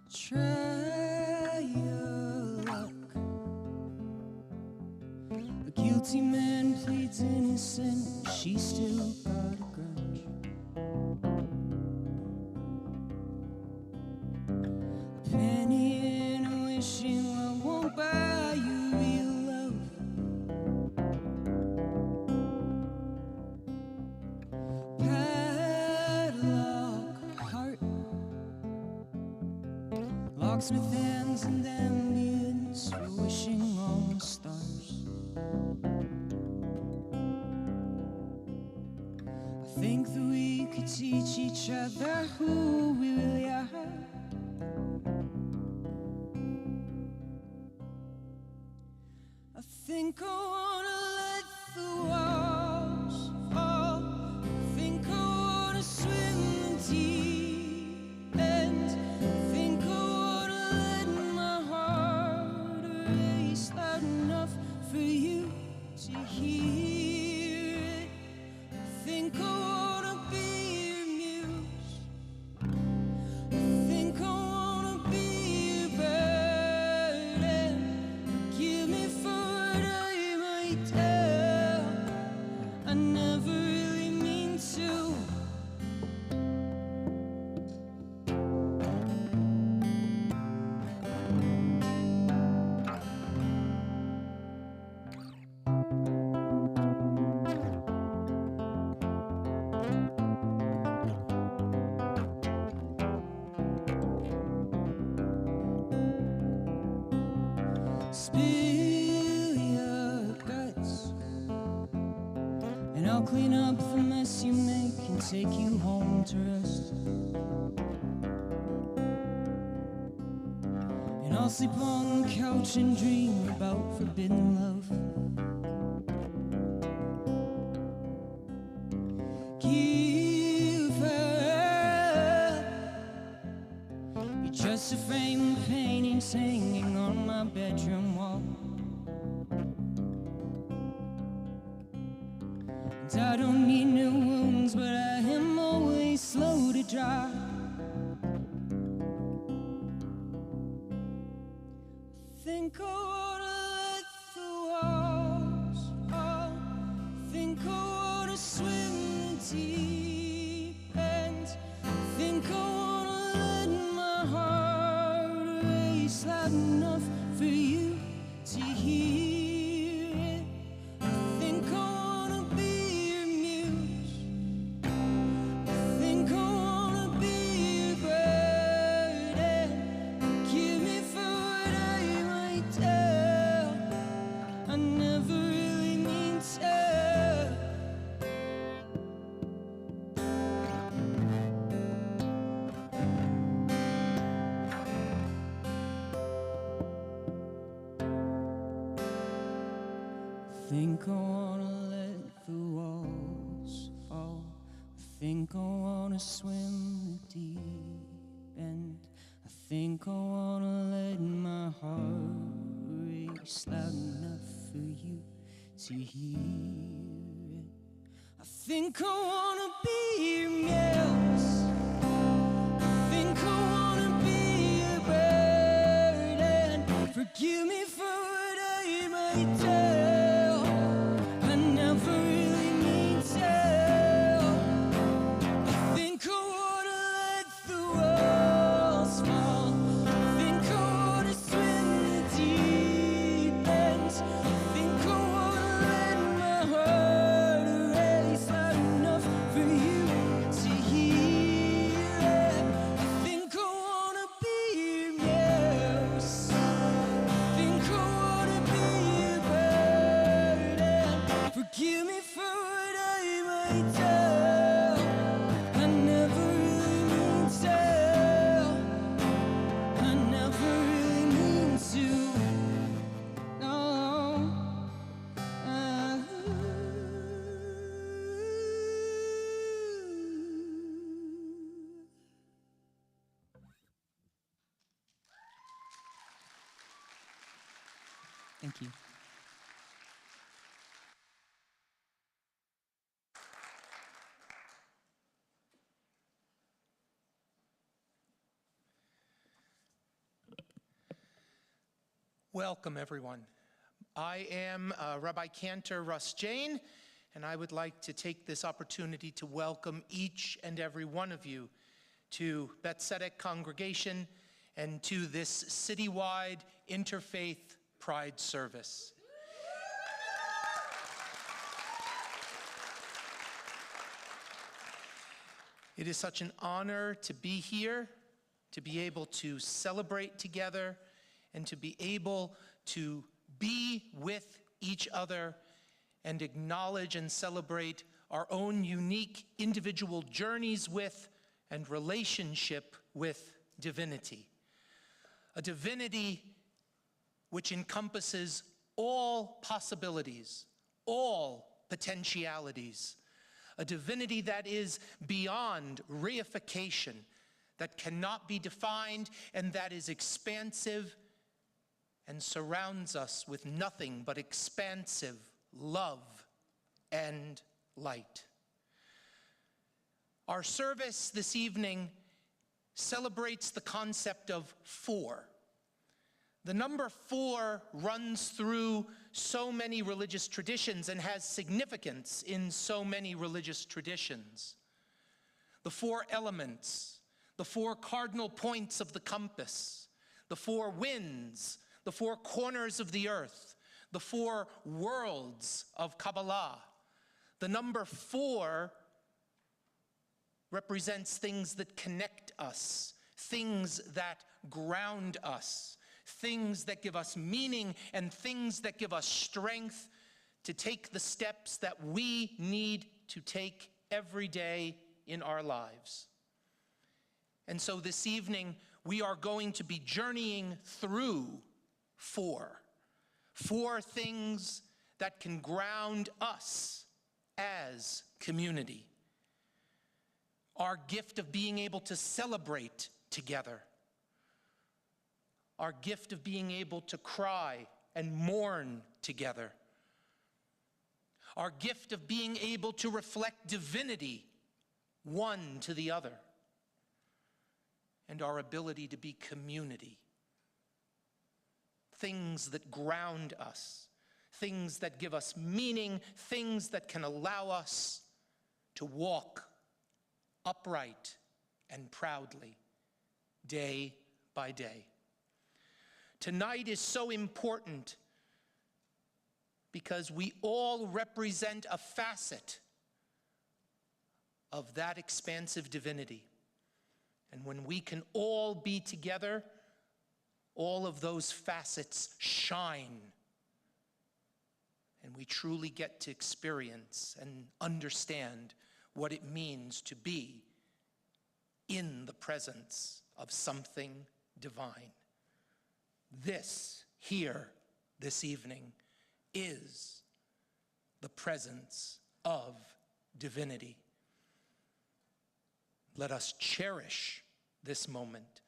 Try your luck. A guilty man pleads innocent, she still got a grudge. A penny and a wishing well won't buy you real love. Padlock heart, locksmith hands and ambience for wishing on the stars. I think that we could teach each other who we really are. I think I wanna let the walls fall. I think I wanna swim the deep end. I think I wanna let my heart race loud enough for you to hear it. I think I wanna be your muse. I think I wanna be your burden. Forgive me for what I might tell. I never really mean to. Spill your guts, and I'll clean up the mess you make and take you home to rest. And I'll sleep on the couch and dream about forbidden love. Give her up. You're just a frame of paintings hanging on my bedroom wall. And I don't need new wounds, but I am always slow to dry. I think I wanna let the walls fall. I think I wanna swim the deep end. I think I wanna let my heart race loud enough for you to hear it. I think I wanna be your muse. I think I wanna be your burden. Forgive me for what I might tell. I never really mean to. I think I wanna let the walls fall. I think I wanna swim the deep end. I think I wanna let my heart race loud enough for you to hear it. I think I wanna be your muse. I think I wanna be your burden. Forgive me for what I might tell. I never really mean to. I think I wanna let the walls fall. I think I wanna swim the deep end. I think I wanna let my heart race loud enough for you to hear it. I think I wanna be your muse. I think I wanna be your burden. Forgive me for what I might tell. I never really mean to. I never really mean to. No. Thank you. Welcome, everyone. I am Rabbi Cantor Russ Jain, and I would like to take this opportunity to welcome each and every one of you to Beth Tzedec Congregation and to this Citywide Interfaith Pride Service. It is such an honor to be here, to be able to celebrate together, and to be able to be with each other and acknowledge and celebrate our own unique individual journeys with and relationship with divinity. A divinity which encompasses all possibilities, all potentialities. A divinity that is beyond reification, that cannot be defined, and that is expansive and surrounds us with nothing but expansive love and light. Our service this evening celebrates the concept of four. The number 4 runs through so many religious traditions and has significance in so many religious traditions. The 4 elements, the 4 cardinal points of the compass, the 4 winds, the 4 corners of the earth, the 4 worlds of Kabbalah. The number 4 represents things that connect us, things that ground us, things that give us meaning, and things that give us strength to take the steps that we need to take every day in our lives. And so this evening, we are going to be journeying through 4 things that can ground us as community. Our gift of being able to celebrate together. Our gift of being able to cry and mourn together. Our gift of being able to reflect divinity one to the other. And our ability to be community. Things that ground us, things that give us meaning, things that can allow us to walk upright and proudly, day by day. Tonight is so important because we all represent a facet of that expansive divinity. And when we can all be together, all of those facets shine, and we truly get to experience and understand what it means to be in the presence of something divine. This here, this evening, is the presence of divinity. Let us cherish this moment,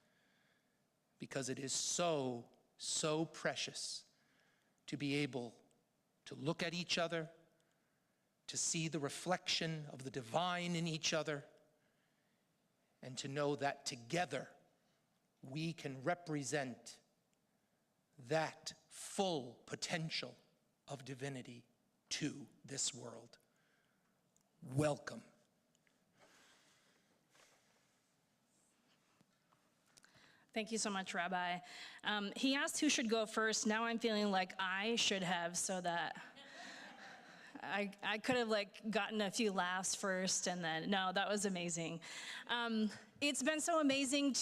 because it is so, so precious to be able to look at each other, to see the reflection of the divine in each other, and to know that together we can represent that full potential of divinity to this world. Welcome. Thank you so much, Rabbi. He asked who should go first. Now I'm feeling like I should have, so that I could have gotten a few laughs first, and then, no, that was amazing. It's been so amazing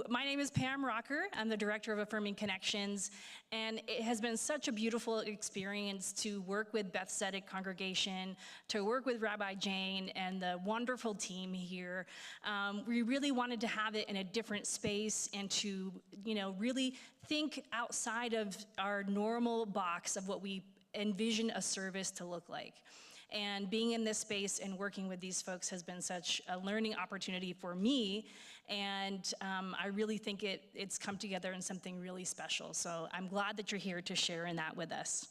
my name is Pam Rocker. I'm the director of Affirming Connections, and it has been such a beautiful experience to work with Beth Tzedec Congregation, to work with Rabbi Jane and the wonderful team here. We really wanted to have it in a different space and to, really think outside of our normal box of what we envision a service to look like. And being in this space and working with these folks has been such a learning opportunity for me. And I really think it's come together in something really special. So I'm glad that you're here to share in that with us.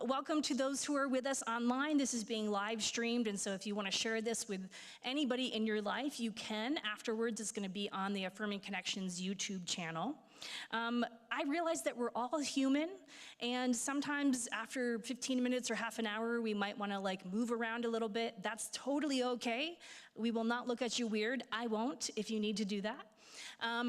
Welcome to those who are with us online. This is being live streamed, and so if you want to share this with anybody in your life, you can. Afterwards, it's going to be on the Affirming Connections YouTube channel. I realize that we're all human, and sometimes after 15 minutes or half an hour, we might want to like move around a little bit. That's totally okay. We will not look at you weird. I won't if you need to do that.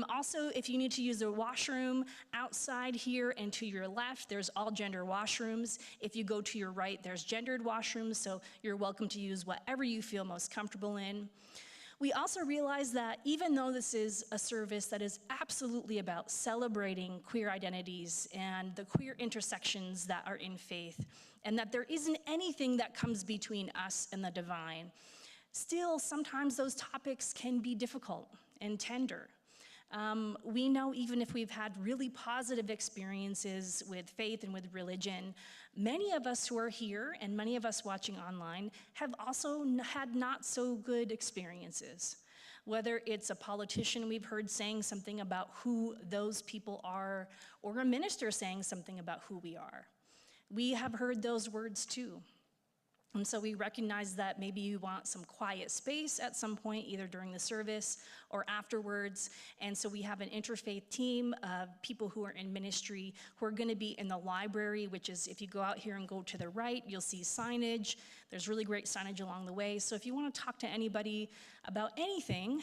Also, if you need to use the washroom outside here and to your left, there's all gender washrooms. If you go to your right, there's gendered washrooms, so you're welcome to use whatever you feel most comfortable in. We also realize that even though this is a service that is absolutely about celebrating queer identities and the queer intersections that are in faith, and that there isn't anything that comes between us and the divine, still sometimes those topics can be difficult and tender. We know even if we've had really positive experiences with faith and with religion, many of us who are here and many of us watching online have also had not so good experiences. Whether it's a politician we've heard saying something about who those people are, or a minister saying something about who we are. We have heard those words too. And so we recognize that maybe you want some quiet space at some point, either during the service or afterwards. And so we have an interfaith team of people who are in ministry who are going to be in the library, which is, if you go out here and go to the right, you'll see signage. There's really great signage along the way. So if you want to talk to anybody about anything,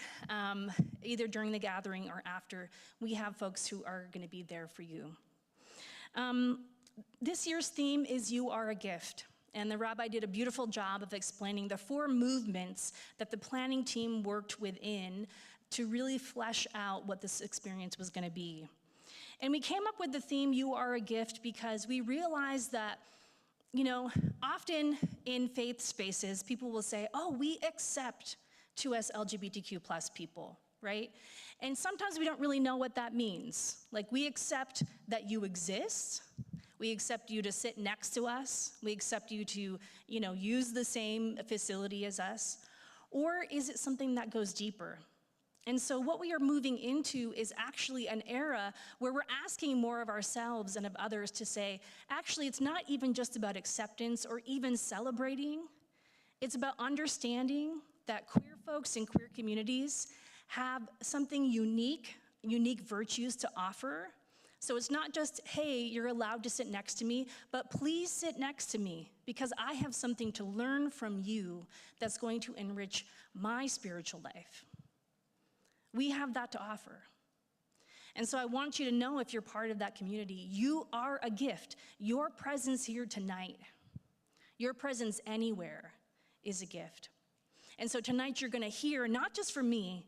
either during the gathering or after, we have folks who are going to be there for you. This year's theme is You Are a Gift. And the rabbi did a beautiful job of explaining the 4 movements that the planning team worked within to really flesh out what this experience was going to be. And we came up with the theme, You Are a Gift, because we realized that, you know, often in faith spaces, people will say, oh, we accept 2S LGBTQ plus people, right? And sometimes we don't really know what that means. Like, we accept that you exist. We accept you to sit next to us. We accept you to, you know, use the same facility as us. Or is it something that goes deeper? And so what we are moving into is actually an era where we're asking more of ourselves and of others to say, actually, it's not even just about acceptance or even celebrating. It's about understanding that queer folks in queer communities have something unique virtues to offer. So it's not just, hey, you're allowed to sit next to me, but please sit next to me because I have something to learn from you that's going to enrich my spiritual life. We have that to offer. And so I want you to know, if you're part of that community, you are a gift. Your presence here tonight, your presence anywhere is a gift. And so tonight you're gonna hear, not just from me,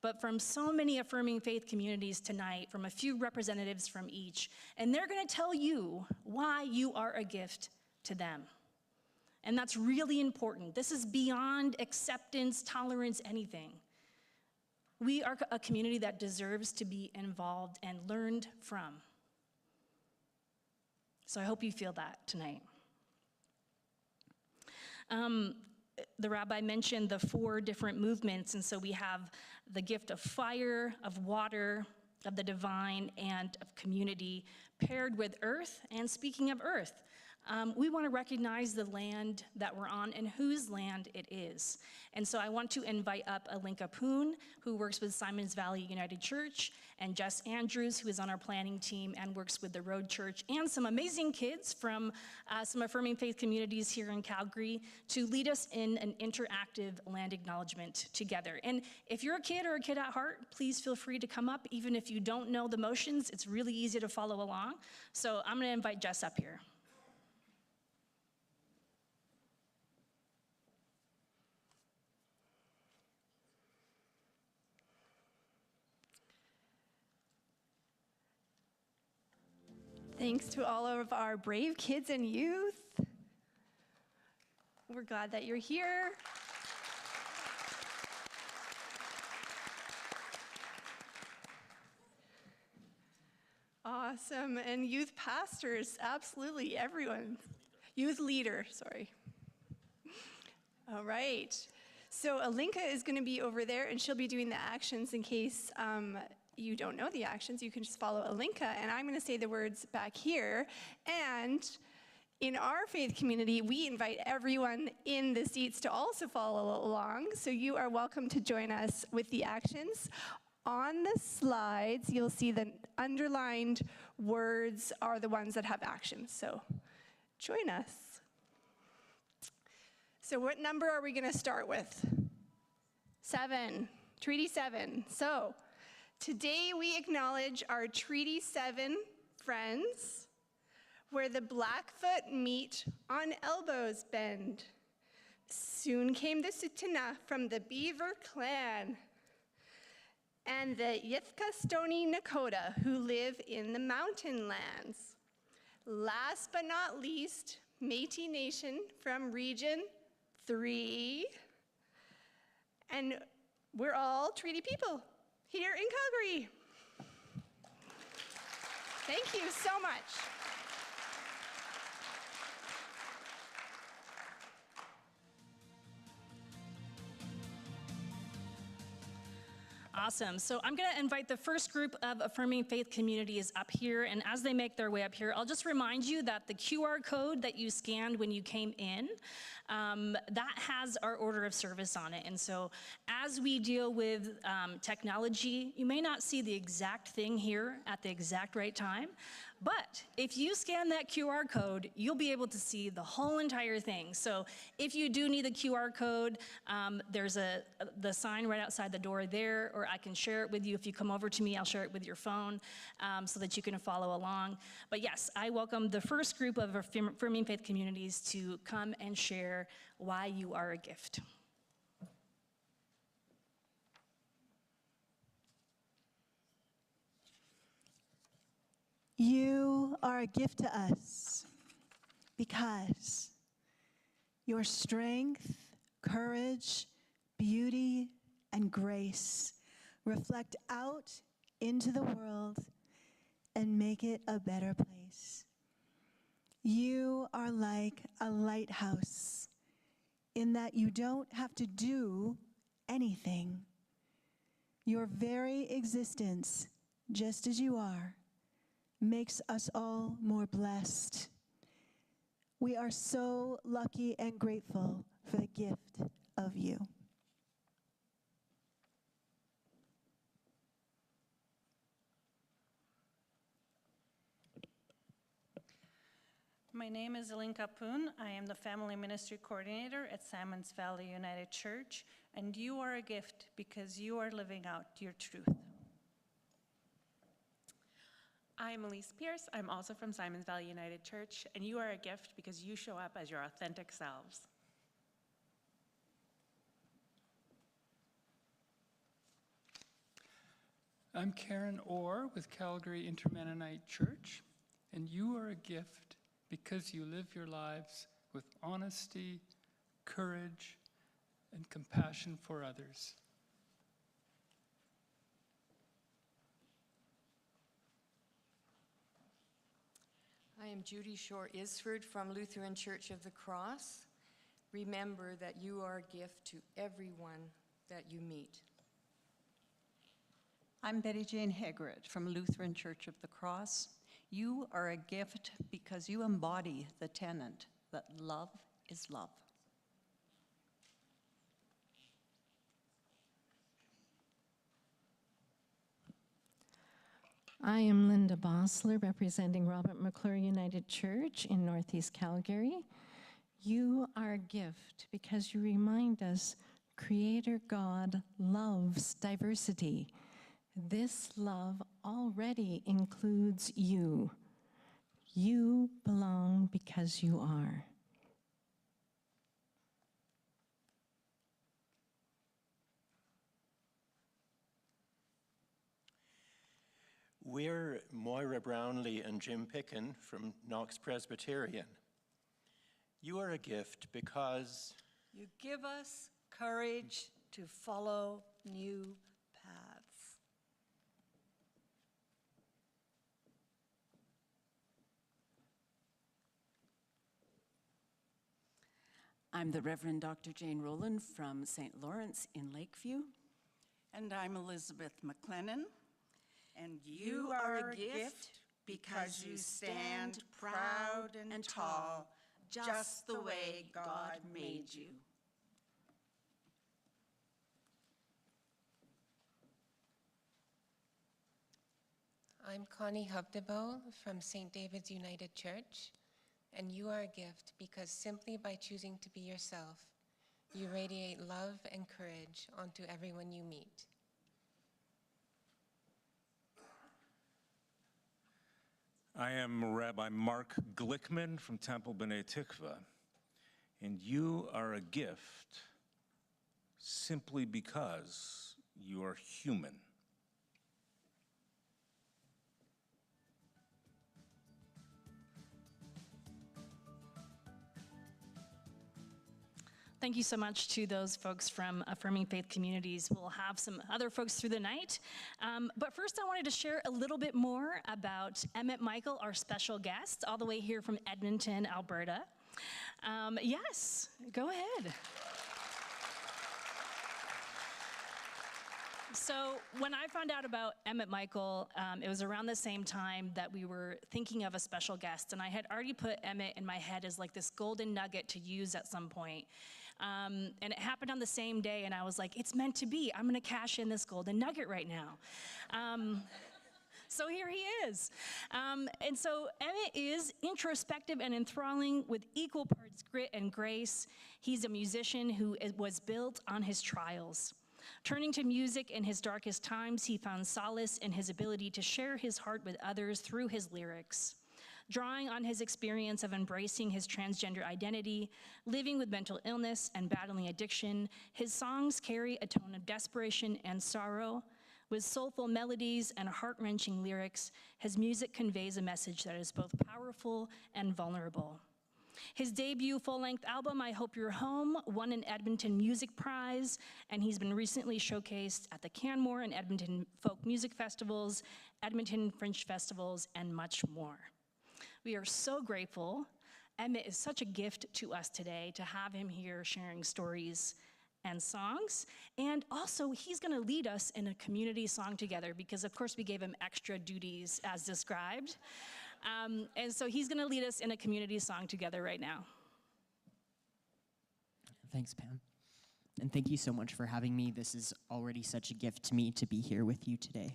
but from so many affirming faith communities tonight, from a few representatives from each, and they're gonna tell you why you are a gift to them. And that's really important. This is beyond acceptance, tolerance, anything. We are a community that deserves to be involved and learned from. So I hope you feel that tonight. The rabbi mentioned the 4 different movements, and so we have the gift of fire, of water, of the divine, and of community, paired with earth. And speaking of earth, we want to recognize the land that we're on and whose land it is. And so I want to invite up Alinka Poon, who works with Simons Valley United Church, and Jess Andrews, who is on our planning team and works with the Road Church, and some amazing kids from some affirming faith communities here in Calgary, to lead us in an interactive land acknowledgement together. And if you're a kid or a kid at heart, please feel free to come up. Even if you don't know the motions, it's really easy to follow along. So I'm going to invite Jess up here. Thanks to all of our brave kids and youth. We're glad that you're here. Awesome. And youth pastors, absolutely, everyone. Youth leader, sorry. All right. So Alinka is going to be over there, and she'll be doing the actions in case you don't know the actions. You can just follow Alinka, and I'm going to say the words back here. And in our faith community, we invite everyone in the seats to also follow along, so you are welcome to join us with the actions. on the slides, you'll see the underlined words are the ones that have action. So join us. So what number are we going to start with? 7, Treaty 7. So today we acknowledge our Treaty 7 friends, where the Blackfoot meet on Elbows Bend. Soon came the Sutuna from the Beaver Clan, and the Yithka Stony Nakota, who live in the mountain lands. Last but not least, Métis Nation from Region 3. And we're all treaty people here in Calgary. Thank you so much. Awesome. So I'm going to invite the first group of Affirming Faith communities up here. And as they make their way up here, I'll just remind you that the QR code that you scanned when you came in, that has our order of service on it. And so as we deal with technology, you may not see the exact thing here at the exact right time. But if you scan that QR code, you'll be able to see the whole entire thing. So if you do need the QR code, there's the sign right outside the door there, or I can share it with you. If you come over to me, I'll share it with your phone so that you can follow along. But yes, I welcome the first group of Affirming Faith communities to come and share why you are a gift. You are a gift to us because your strength, courage, beauty, and grace reflect out into the world and make it a better place. You are like a lighthouse in that you don't have to do anything. Your very existence, just as you are, makes us all more blessed. We are so lucky and grateful for the gift of you. My name is Alinka Poon. I am the Family Ministry Coordinator at Salmons Valley United Church, and you are a gift because you are living out your truth. I'm Elise Pierce. I'm also from Simons Valley United Church, and you are a gift because you show up as your authentic selves. I'm Karen Orr with Calgary Intermennonite Church, and you are a gift because you live your lives with honesty, courage, and compassion for others. I am Judy Shore-Isford from Lutheran Church of the Cross. Remember that you are a gift to everyone that you meet. I'm Betty Jane Hegret from Lutheran Church of the Cross. You are a gift because you embody the tenet that love is love. I am Linda Bossler, representing Robert McClure United Church in Northeast Calgary. You are a gift because you remind us Creator God loves diversity. This love already includes you. You belong because you are. We're Moira Brownlee and Jim Pickin from Knox Presbyterian. You are a gift because you give us courage to follow new paths. I'm the Reverend Dr. Jane Rowland from St. Lawrence in Lakeview. And I'm Elizabeth McLennan. And you are a gift because you stand proud and tall, just the way God made you. I'm Connie Hubdebo from St. David's United Church, and you are a gift because simply by choosing to be yourself, you radiate love and courage onto everyone you meet. I am Rabbi Mark Glickman from Temple B'nai Tikva, and you are a gift simply because you are human. Thank you so much to those folks from Affirming Faith Communities. We'll have some other folks through the night. But first I wanted to share a little bit more about Emmet Michael, our special guest, all the way here from Edmonton, Alberta. Yes, go ahead. So when I found out about Emmet Michael, it was around the same time that we were thinking of a special guest, and I had already put Emmet in my head as like this golden nugget to use at some point. And it happened on the same day, and I was like, it's meant to be. I'm gonna cash in this golden nugget right now. So here he is. And so Emmet is introspective and enthralling with equal parts grit and grace. He's a musician who was built on his trials. Turning to music in his darkest times, he found solace in his ability to share his heart with others through his lyrics. Drawing on his experience of embracing his transgender identity, living with mental illness, and battling addiction, his songs carry a tone of desperation and sorrow. With soulful melodies and heart-wrenching lyrics, his music conveys a message that is both powerful and vulnerable. His debut full-length album, I Hope You're Home, won an Edmonton Music Prize, and he's been recently showcased at the Canmore and Edmonton Folk Music Festivals, Edmonton Fringe Festivals, and much more. We are so grateful. Emmet is such a gift to us today to have him here sharing stories and songs. And also, he's gonna lead us in a community song together because, of course, we gave him extra duties as described. And so he's gonna lead us in a community song together right now. Thanks, Pam. And thank you so much for having me. This is already such a gift to me to be here with you today.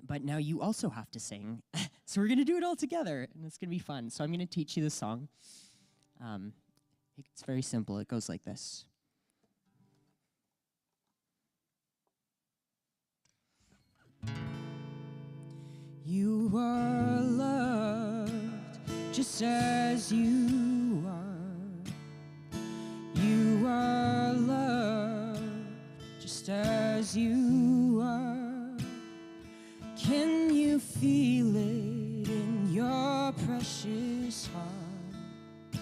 But now you also have to sing. So we're gonna do it all together, and it's gonna be fun. So I'm gonna teach you the song. It's very simple. It goes like this. You are loved just as you are. You are loved just as you are. Can you feel it in your precious heart?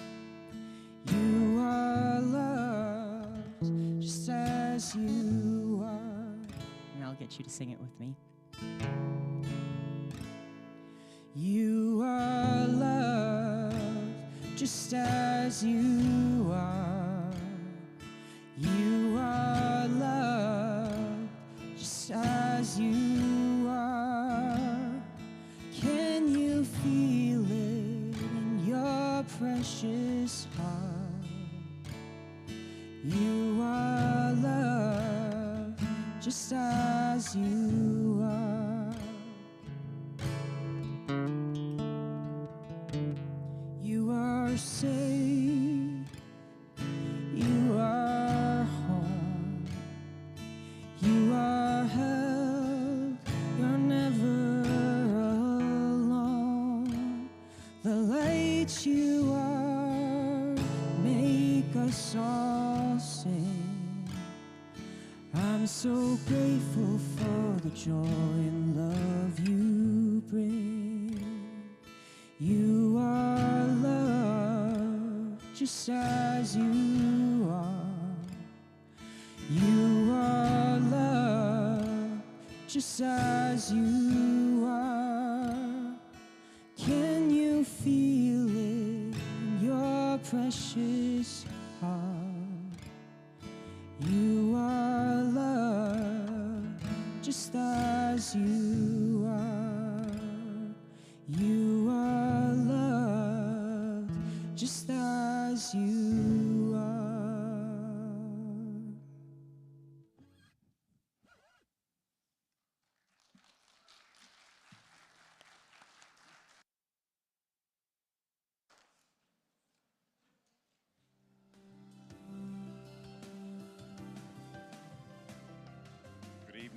You are loved just as you are. And I'll get you to sing it with me. You are loved just as you are. You are loved just as you are. Can you feel it in your precious heart? You are loved just as you are. You are safe, you are home, you are held, you're never alone. The light you are make us all sing. I'm so grateful for the joy and love you bring. You are loved just as you are. You are loved just as you are. Can you feel it in your precious heart? You are loved just as you are. You are loved just as you are.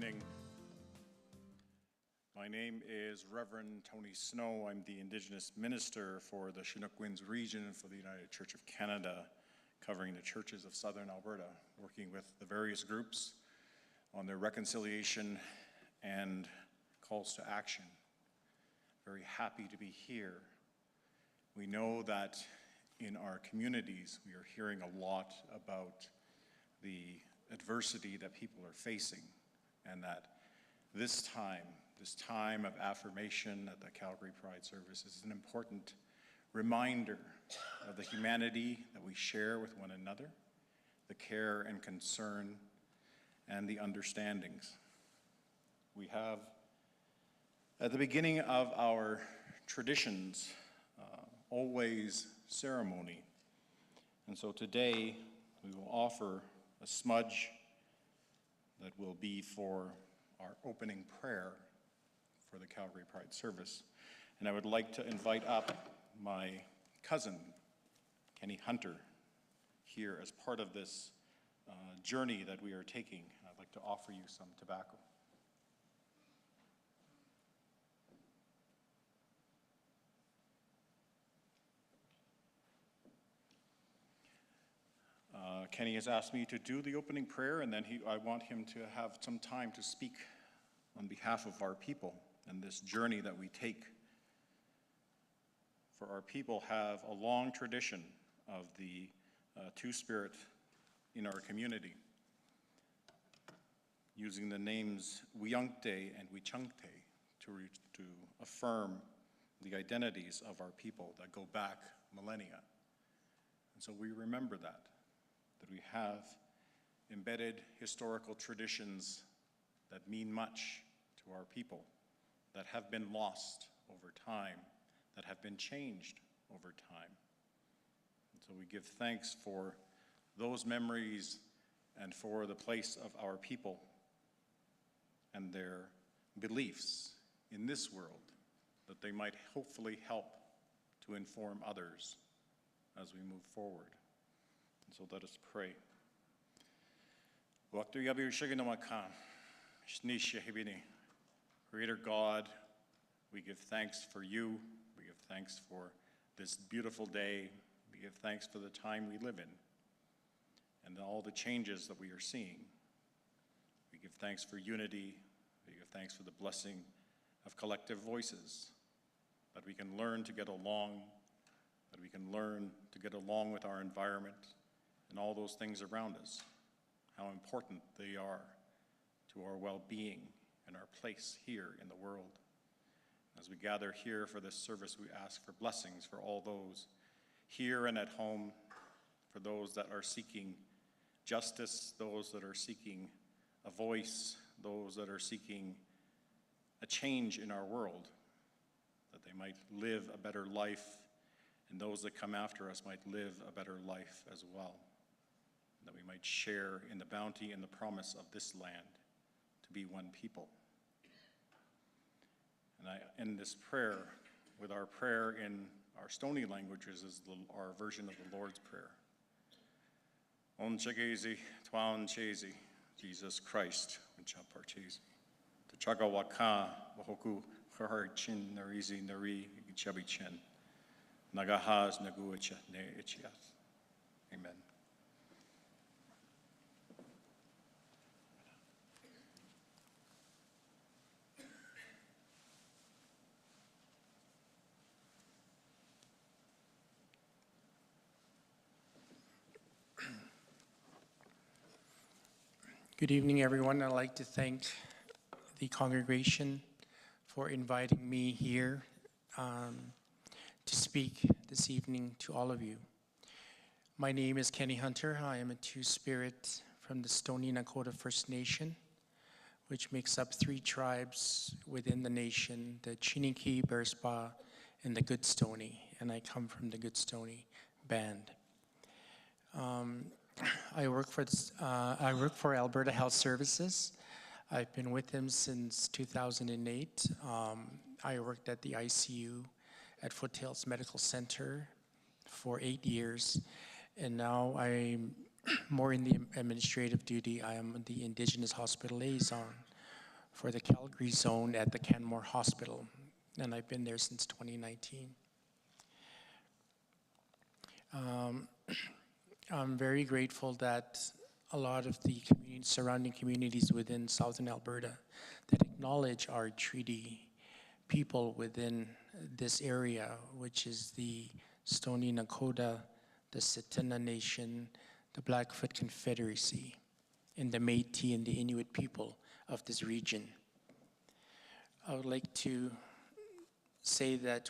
evening. My name is Reverend Tony Snow. I'm the Indigenous minister for the Chinook Winds region for the United Church of Canada, covering the churches of Southern Alberta, working with the various groups on their reconciliation and calls to action. Very happy to be here. We know that in our communities, we are hearing a lot about the adversity that people are facing, and that this time of affirmation at the Calgary Pride Service is an important reminder of the humanity that we share with one another, the care and concern, and the understandings. We have, at the beginning of our traditions, always ceremony. And so today we will offer a smudge that will be for our opening prayer for the Calgary Pride Service. And I would like to invite up my cousin, Kenny Hunter, here as part of this journey that we are taking. I'd like to offer you some tobacco. Kenny has asked me to do the opening prayer, and then I want him to have some time to speak on behalf of our people and this journey that we take. For our people have a long tradition of the Two-Spirit in our community, using the names Wiyunkte and Wichunkte to affirm the identities of our people that go back millennia. And so we remember that we have embedded historical traditions that mean much to our people, that have been lost over time, that have been changed over time. And so we give thanks for those memories and for the place of our people and their beliefs in this world, that they might hopefully help to inform others as we move forward. And so let us pray. Creator God, we give thanks for you. We give thanks for this beautiful day. We give thanks for the time we live in and all the changes that we are seeing. We give thanks for unity. We give thanks for the blessing of collective voices, that we can learn to get along, that we can learn to get along with our environment and all those things around us, how important they are to our well-being and our place here in the world. As we gather here for this service, we ask for blessings for all those here and at home, for those that are seeking justice, those that are seeking a voice, those that are seeking a change in our world, that they might live a better life, and those that come after us might live a better life as well, that we might share in the bounty and the promise of this land to be one people. And I end this prayer with our prayer in our Stony languages, is our version of the Lord's Prayer. On chagezi, twan chezi, Jesus Christ, unchaparchezi. Tachaga waka, wahoku, harchin, narizi, nari, chabichen. Nagahas, naguacha, ne ichiath. Amen. Good evening, everyone. I'd like to thank the congregation for inviting me here to speak this evening to all of you. My name is Kenny Hunter. I am a Two-Spirit from the Stoney Nakoda First Nation, which makes up 3 tribes within the nation, the Chiniki, Bearspaw, and the Good Stoney, and I come from the Good Stoney band. I work for Alberta Health Services. I've been with them since 2008. I worked at the ICU at Foothills Medical Center for 8 years, and now I'm more in the administrative duty. I am the Indigenous Hospital Liaison for the Calgary zone at the Canmore Hospital, and I've been there since 2019. I'm very grateful that a lot of the surrounding communities within Southern Alberta that acknowledge our treaty people within this area, which is the Stoney Nakoda, the Tsuut'ina Nation, the Blackfoot Confederacy, and the Métis and the Inuit people of this region. I would like to say that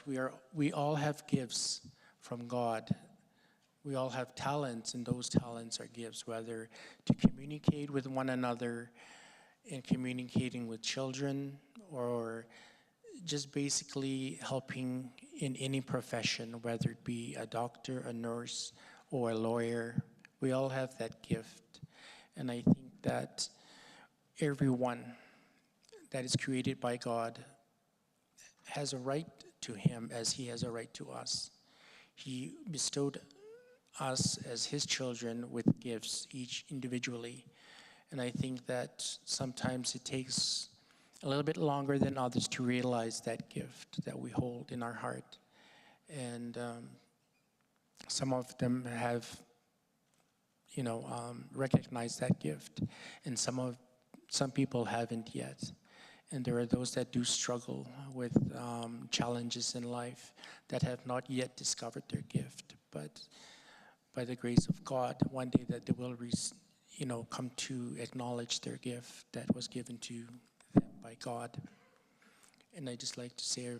we all have gifts from God. We all have talents, and those talents are gifts, whether to communicate with one another and communicating with children, or just basically helping in any profession, whether it be a doctor, a nurse, or a lawyer. We all have that gift. And I think that everyone that is created by God has a right to him as he has a right to us. He bestowed us as his children with gifts, each individually. And I think that sometimes it takes a little bit longer than others to realize that gift that we hold in our heart. And some of them have, recognized that gift, and some people haven't yet. And there are those that do struggle with challenges in life that have not yet discovered their gift. But by the grace of God, one day that they will, come to acknowledge their gift that was given to them by God. And I just like to say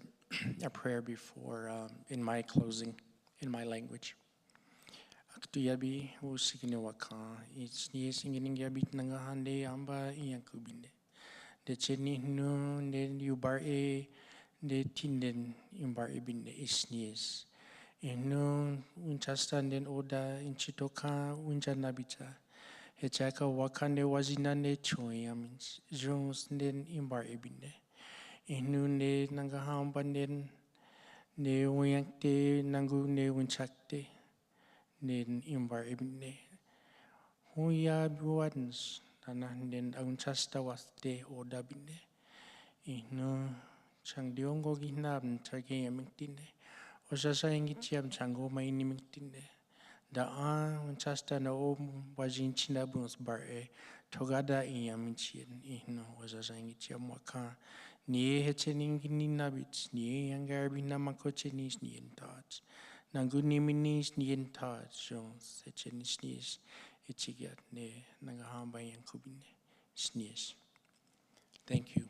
a prayer before, in my closing, in my language. Aktuyabi usikine waka ichni singing yabit nanga hande amba iyankubinde. De cheni no ne yubar e de tinden imbar ibinde isnies. Ino unchastan den oda inchitoka unjanabicha. Hechaka wakande wazina ne choyamins jones den imbar ibinde. Inu ne nanga hamba den ne uyankte nangu ne unchakte. Nen imbar ibne huya buadens tanan den unchasta waste oda bine ino chang diongo ginam tage yamintine osasa ingitiam chango maini mintine da unchasta na o wajin china buns bar togada yaminchien ino osasa ingitiam waka ni hechening ginabits ni yangarbi namakochenis ni entats Nangunimis nien jones echenis echigat ne nangahamba yankubine sneeze. Thank you.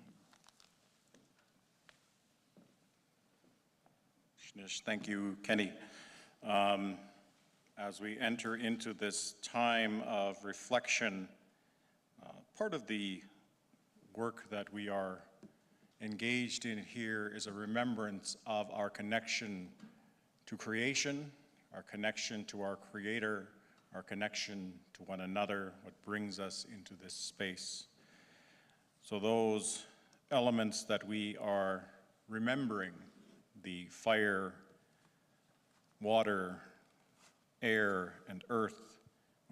Thank you, Kenny. As we enter into this time of reflection, part of the work that we are engaged in here is a remembrance of our connection to creation, our connection to our Creator, our connection to one another, what brings us into this space. So those elements that we are remembering, the fire, water, air, and earth,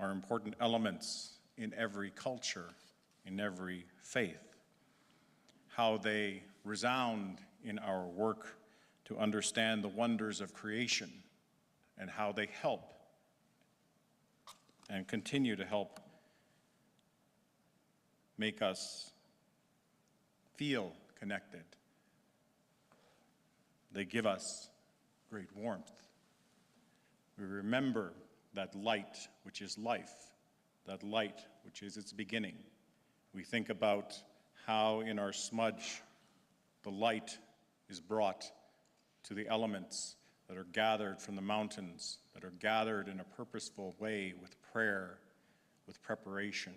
are important elements in every culture, in every faith. How they resound in our work to understand the wonders of creation and how they help and continue to help make us feel connected. They give us great warmth. We remember that light, which is life, that light, which is its beginning. We think about how in our smudge, the light is brought to the elements that are gathered from the mountains, that are gathered in a purposeful way with prayer, with preparation.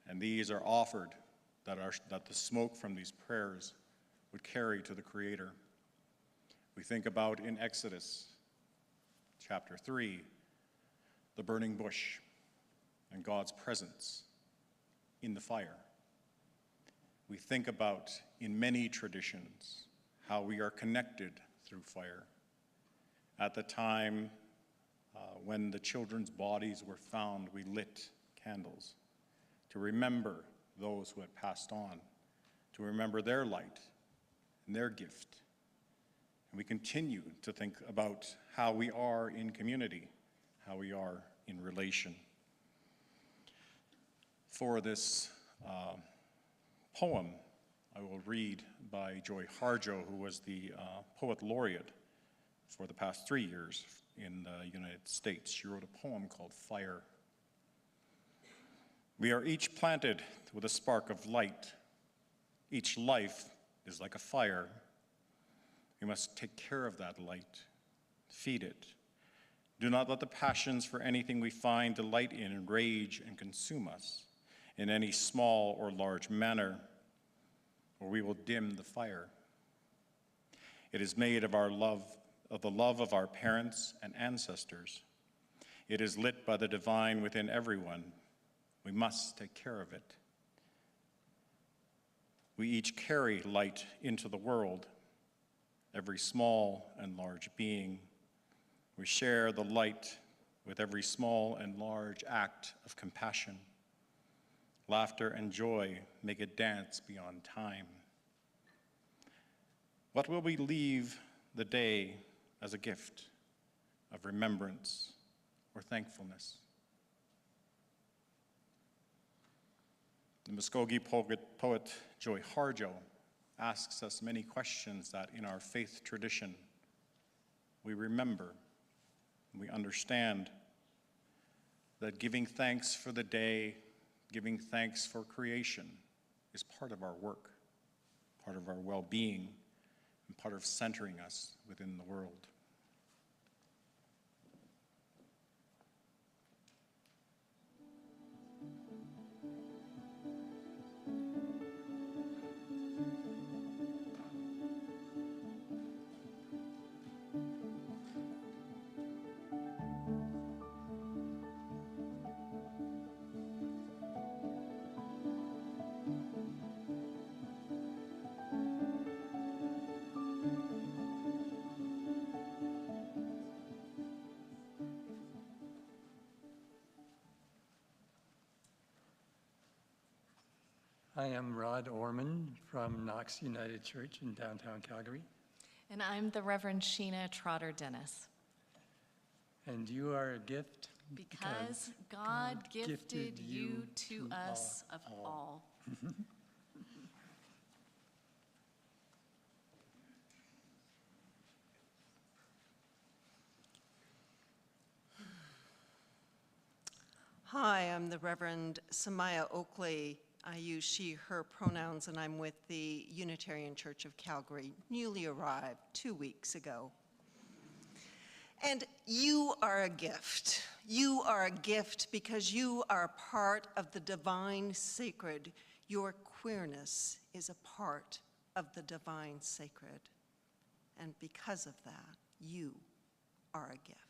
And these are offered that the smoke from these prayers would carry to the Creator. We think about in Exodus chapter 3, the burning bush and God's presence in the fire. We think about in many traditions how we are connected through fire. At the time when the children's bodies were found, we lit candles to remember those who had passed on, to remember their light and their gift. And we continue to think about how we are in community, how we are in relation. For this poem, I will read by Joy Harjo, who was the poet laureate for the past 3 years in the United States. She wrote a poem called Fire. We are each planted with a spark of light. Each life is like a fire. We must take care of that light, feed it. Do not let the passions for anything we find delight in enrage and consume us in any small or large manner, or we will dim the fire. It is made of our love, of the love of our parents and ancestors. It is lit by the divine within everyone. We must take care of it. We each carry light into the world, every small and large being. We share the light with every small and large act of compassion. Laughter and joy make it dance beyond time. What will we leave the day as a gift of remembrance or thankfulness? The Muskogee poet Joy Harjo asks us many questions that in our faith tradition we remember, and we understand that giving thanks for the day, giving thanks for creation is part of our work, part of our well-being, and part of centering us within the world. I am Rod Orman from Knox United Church in downtown Calgary. And I'm the Reverend Sheena Trotter-Dennis. And you are a gift because God gifted you to us of all. Hi, I'm the Reverend Samaya Oakley. I use she, her pronouns, and I'm with the Unitarian Church of Calgary, newly arrived 2 weeks ago. And you are a gift. You are a gift because you are part of the divine sacred. Your queerness is a part of the divine sacred. And because of that, you are a gift.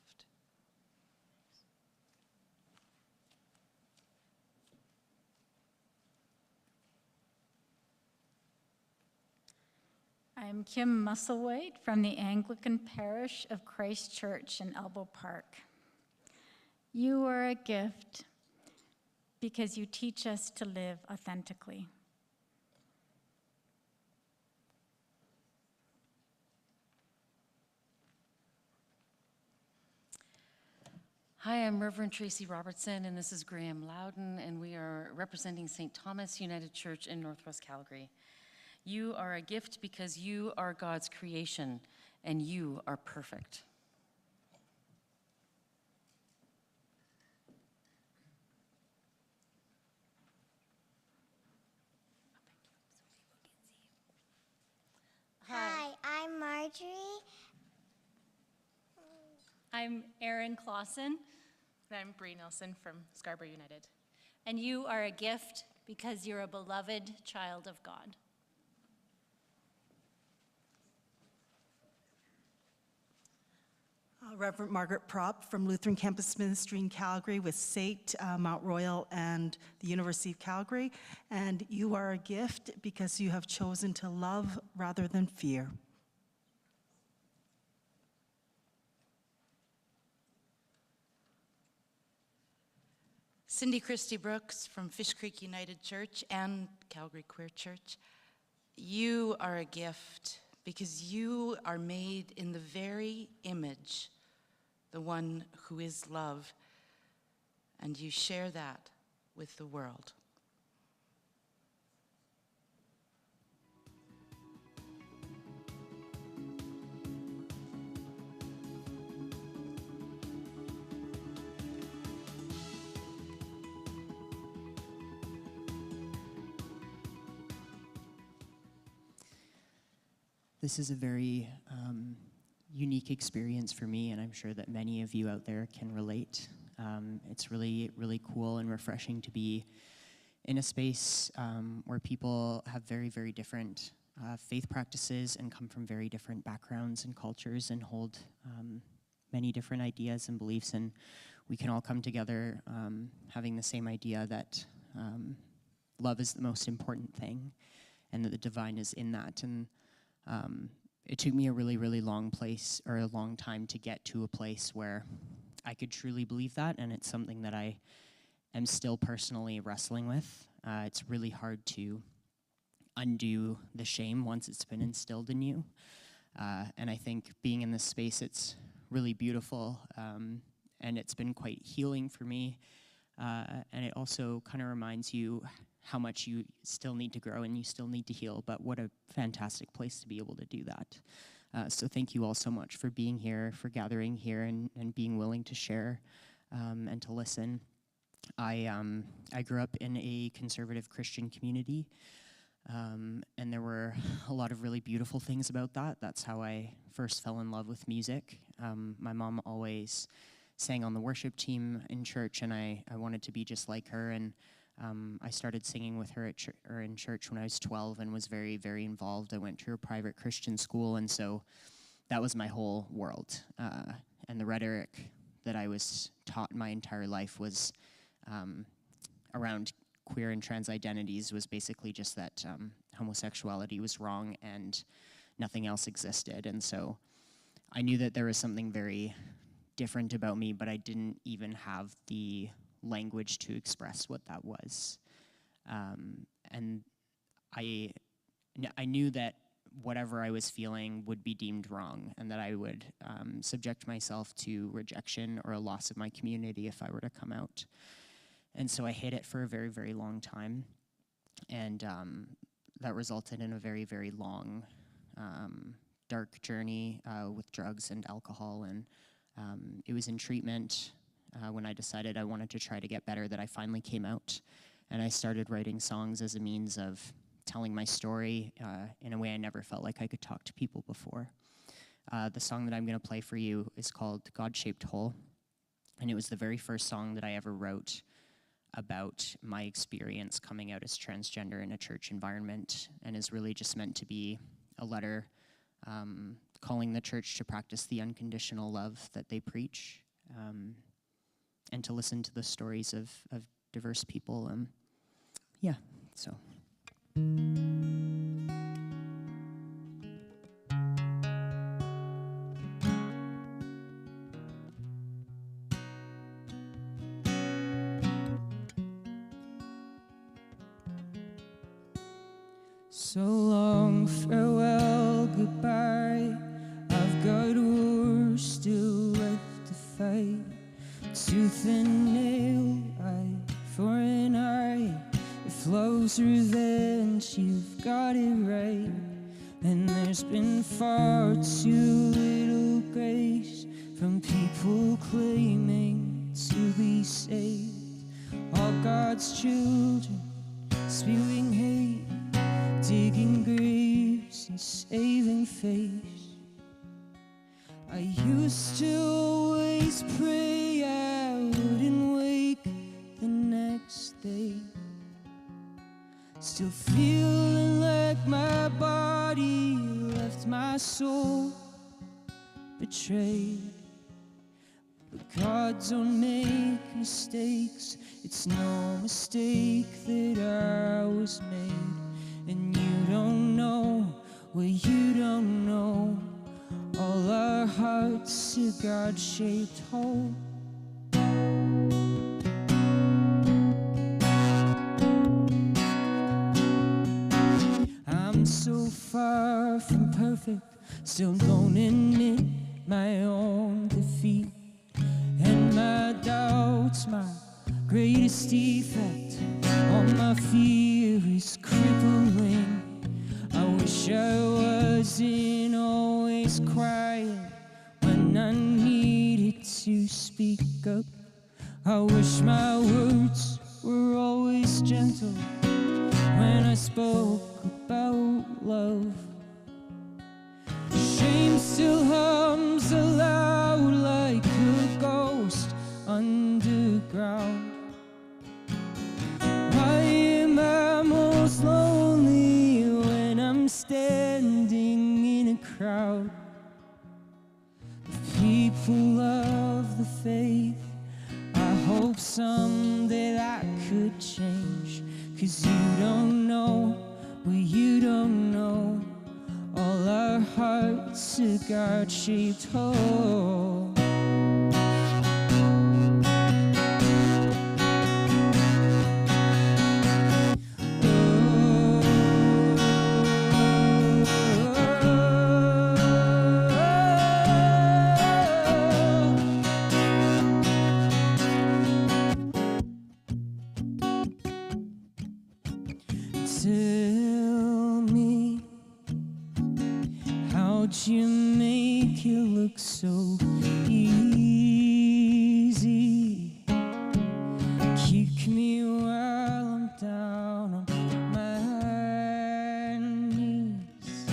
I'm Kim Musselwhite from the Anglican Parish of Christ Church in Elbow Park. You are a gift because you teach us to live authentically. Hi, I'm Reverend Tracy Robertson, and this is Graham Loudon, and we are representing St. Thomas United Church in Northwest Calgary. You are a gift because you are God's creation, and you are perfect. Hi, I'm Marjorie. I'm Erin Clausen. And I'm Bree Nelson from Scarborough United. And you are a gift because you're a beloved child of God. Reverend Margaret Propp from Lutheran Campus Ministry in Calgary with SAIT, Mount Royal, and the University of Calgary. And you are a gift because you have chosen to love rather than fear. Cindy Christie Brooks from Fish Creek United Church and Calgary Queer Church. You are a gift because you are made in the very image, the one who is love, and you share that with the world. This is a very unique experience for me, and I'm sure that many of you out there can relate. It's really, really cool and refreshing to be in a space where people have very, very different faith practices and come from very different backgrounds and cultures and hold many different ideas and beliefs, and we can all come together having the same idea that love is the most important thing and that the divine is in that. And it took me a really, really long time to get to a place where I could truly believe that, and it's something that I am still personally wrestling with. It's really hard to undo the shame once it's been instilled in you. And I think being in this space, it's really beautiful, and it's been quite healing for me. And it also kind of reminds you how much you still need to grow and you still need to heal, but what a fantastic place to be able to do that. So thank you all so much for being here, for gathering here and being willing to share and to listen. I grew up in a conservative Christian community, and there were a lot of really beautiful things about that. That's how I first fell in love with music. My mom always sang on the worship team in church, and I wanted to be just like her, and I started singing with her in church when I was 12 and was very, very involved. I went to a private Christian school, and so that was my whole world. And the rhetoric that I was taught my entire life was around queer and trans identities was basically just that homosexuality was wrong and nothing else existed. And so I knew that there was something very different about me, but I didn't even have the language to express what that was. And I knew that whatever I was feeling would be deemed wrong, and that I would subject myself to rejection or a loss of my community if I were to come out. And so I hid it for a very, very long time, and that resulted in a very, very long, dark journey with drugs and alcohol, and it was in treatment when I decided I wanted to try to get better that I finally came out, and I started writing songs as a means of telling my story in a way I never felt like I could talk to people before. The song that I'm going to play for you is called God-Shaped Hole, and it was the very first song that I ever wrote about my experience coming out as transgender in a church environment, and is really just meant to be a letter calling the church to practice the unconditional love that they preach, and to listen to the stories of diverse people. So. So long, farewell, goodbye. I've got wars still left to fight. Tooth and nail, eye for an eye. If love's revenge, you've got it right. And there's been far too little grace from people claiming to be saved. All God's children spewing hate, digging graves and saving face. I used to always pray I wouldn't wake the next day, still feeling like my body left my soul betrayed. But God don't make mistakes, it's no mistake that I was made. And you don't know what you don't know. All our hearts are God-shaped hole. I'm I'm so far from perfect, still don't admit my own defeat. And my doubts, my greatest defect, all my fear is crippling. I wish I wasn't always crying when I needed to speak up. I wish my words were always gentle when I spoke about love. Shame still hums aloud like a ghost underground. Why am I most lonely when I'm standing in a crowd of people of the faith? I hope someday that could change, 'cause you don't know what you don't know. All our hearts are God-shaped whole. Tell me, how'd you make it look so easy? Kick me while I'm down on my knees,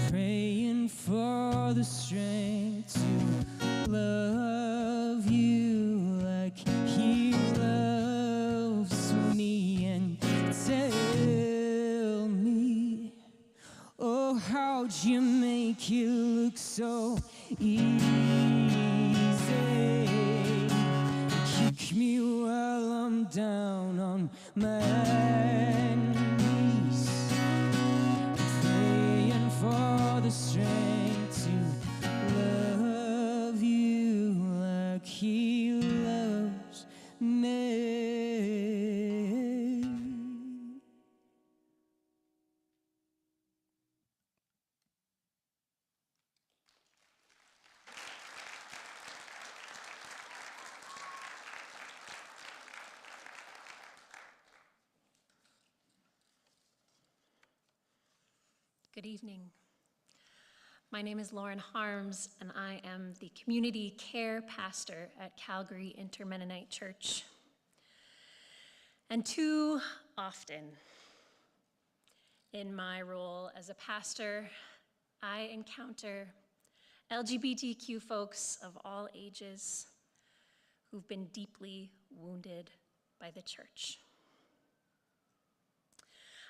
praying for the strength to love you like he loves me. And tell me, oh, how'd you make it look so easy? Kick me while I'm down on my knees, praying for the strength to love you like he loves me. Good evening. My name is Lauren Harms, and I am the community care pastor at Calgary Intermennonite Church. And too often, in my role as a pastor, I encounter LGBTQ folks of all ages who've been deeply wounded by the church.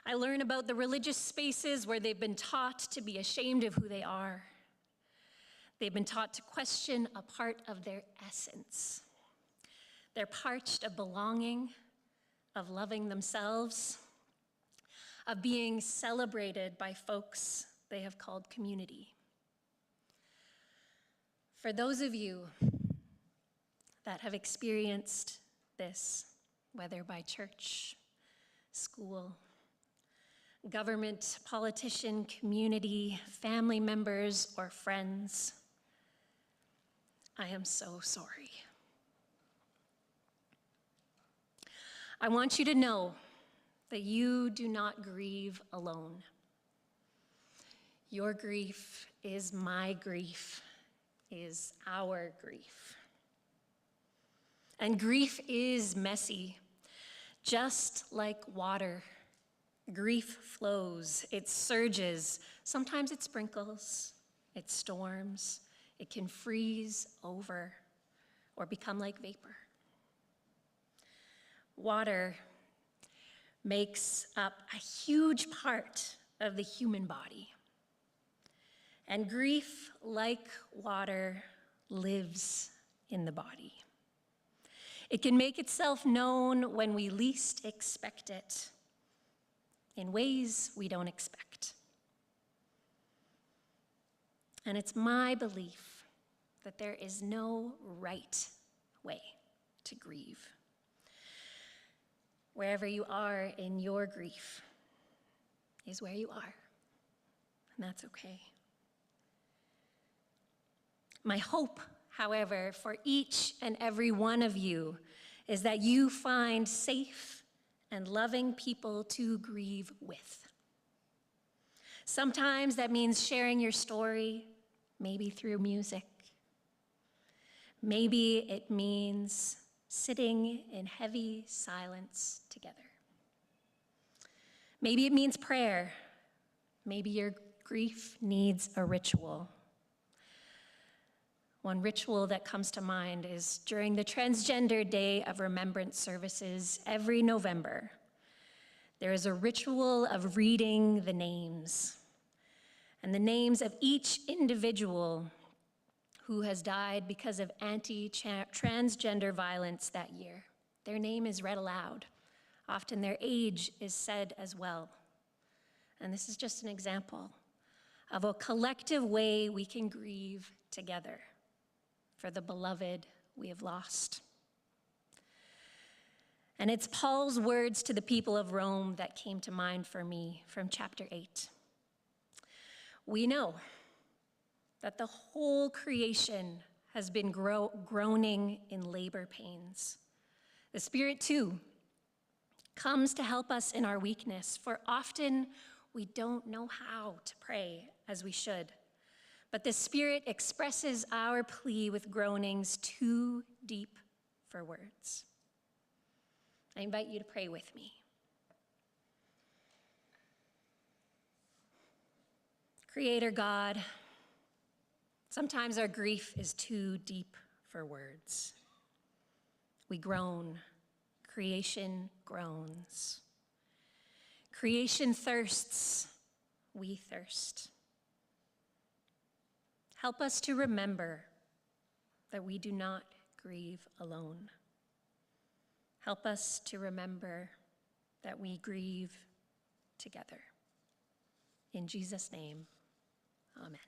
I learn about the religious spaces where they've been taught to be ashamed of who they are. They've been taught to question a part of their essence. They're parched of belonging, of loving themselves, of being celebrated by folks they have called community. For those of you that have experienced this, whether by church, school, government, politician, community, family members, or friends, I am so sorry. I want you to know that you do not grieve alone. Your grief is my grief, is our grief. And grief is messy, just like water. Grief flows, it surges, sometimes it sprinkles, it storms, it can freeze over or become like vapor. Water makes up a huge part of the human body. And grief, like water, lives in the body. It can make itself known when we least expect it, in ways we don't expect. And it's my belief that there is no right way to grieve. Wherever you are in your grief, is where you are, and that's okay. My hope, however, for each and every one of you is that you find safe and loving people to grieve with. Sometimes that means sharing your story, maybe through music. Maybe it means sitting in heavy silence together. Maybe it means prayer. Maybe your grief needs a ritual. One ritual that comes to mind is during the Transgender Day of Remembrance services every November. There is a ritual of reading the names, and the names of each individual who has died because of anti-transgender violence that year. Their name is read aloud. Often their age is said as well. And this is just an example of a collective way we can grieve together for the beloved we have lost. And it's Paul's words to the people of Rome that came to mind for me from chapter 8. We know that the whole creation has been groaning in labor pains. The Spirit, too, comes to help us in our weakness, for often we don't know how to pray as we should. But the Spirit expresses our plea with groanings too deep for words. I invite you to pray with me. Creator God, sometimes our grief is too deep for words. We groan. Creation groans. Creation thirsts. We thirst. Help us to remember that we do not grieve alone. Help us to remember that we grieve together. In Jesus' name, amen.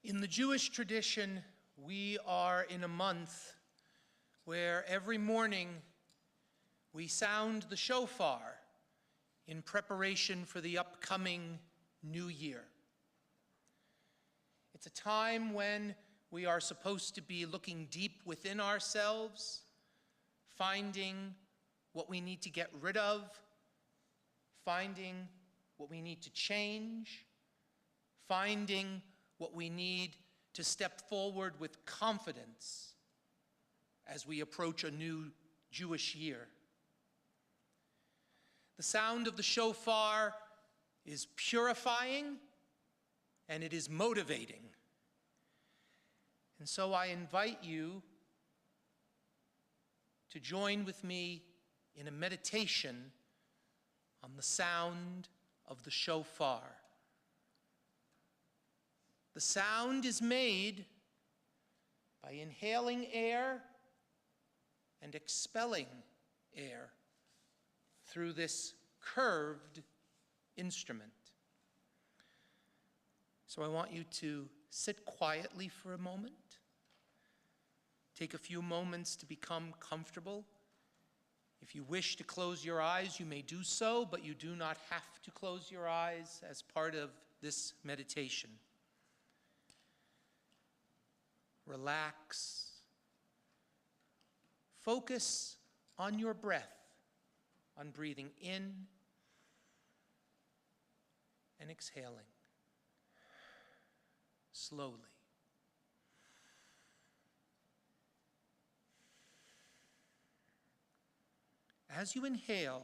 In the Jewish tradition, we are in a month where every morning we sound the shofar in preparation for the upcoming new year. It's a time when we are supposed to be looking deep within ourselves, finding what we need to get rid of, finding what we need to change, finding what we need to step forward with confidence as we approach a new Jewish year. The sound of the shofar is purifying and it is motivating. And so I invite you to join with me in a meditation on the sound of the shofar. The sound is made by inhaling air and expelling air through this curved instrument. So I want you to sit quietly for a moment. Take a few moments to become comfortable. If you wish to close your eyes, you may do so, but you do not have to close your eyes as part of this meditation. Relax. Focus on your breath, on breathing in and exhaling slowly. As you inhale,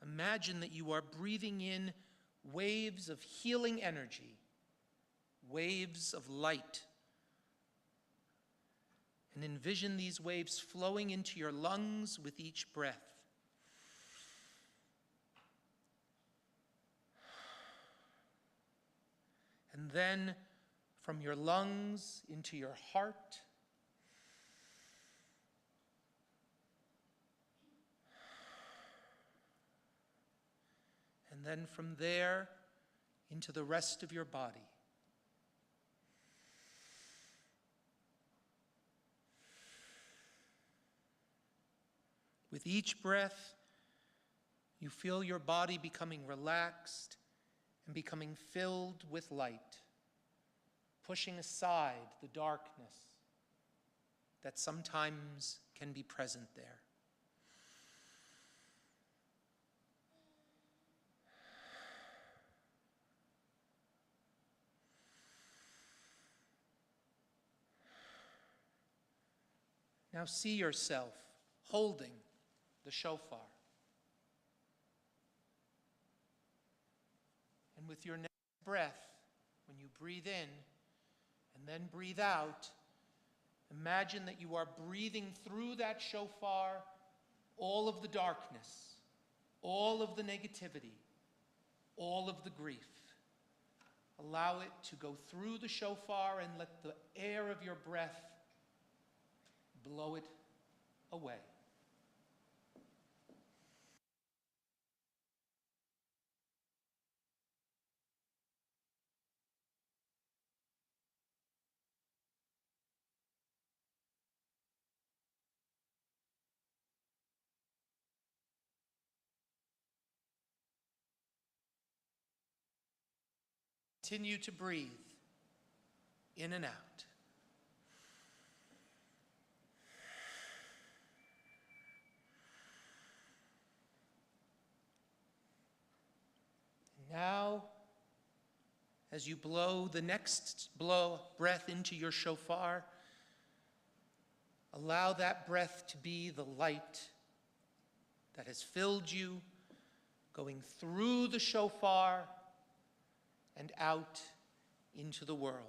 imagine that you are breathing in waves of healing energy, waves of light. And envision these waves flowing into your lungs with each breath. And then from your lungs into your heart. And then from there into the rest of your body. With each breath, you feel your body becoming relaxed and becoming filled with light, pushing aside the darkness that sometimes can be present there. Now see yourself holding the shofar. And with your next breath, when you breathe in and then breathe out, imagine that you are breathing through that shofar all of the darkness, all of the negativity, all of the grief. Allow it to go through the shofar and let the air of your breath blow it away. Continue to breathe in and out. Now, as you blow the next breath into your shofar, allow that breath to be the light that has filled you, going through the shofar and out into the world.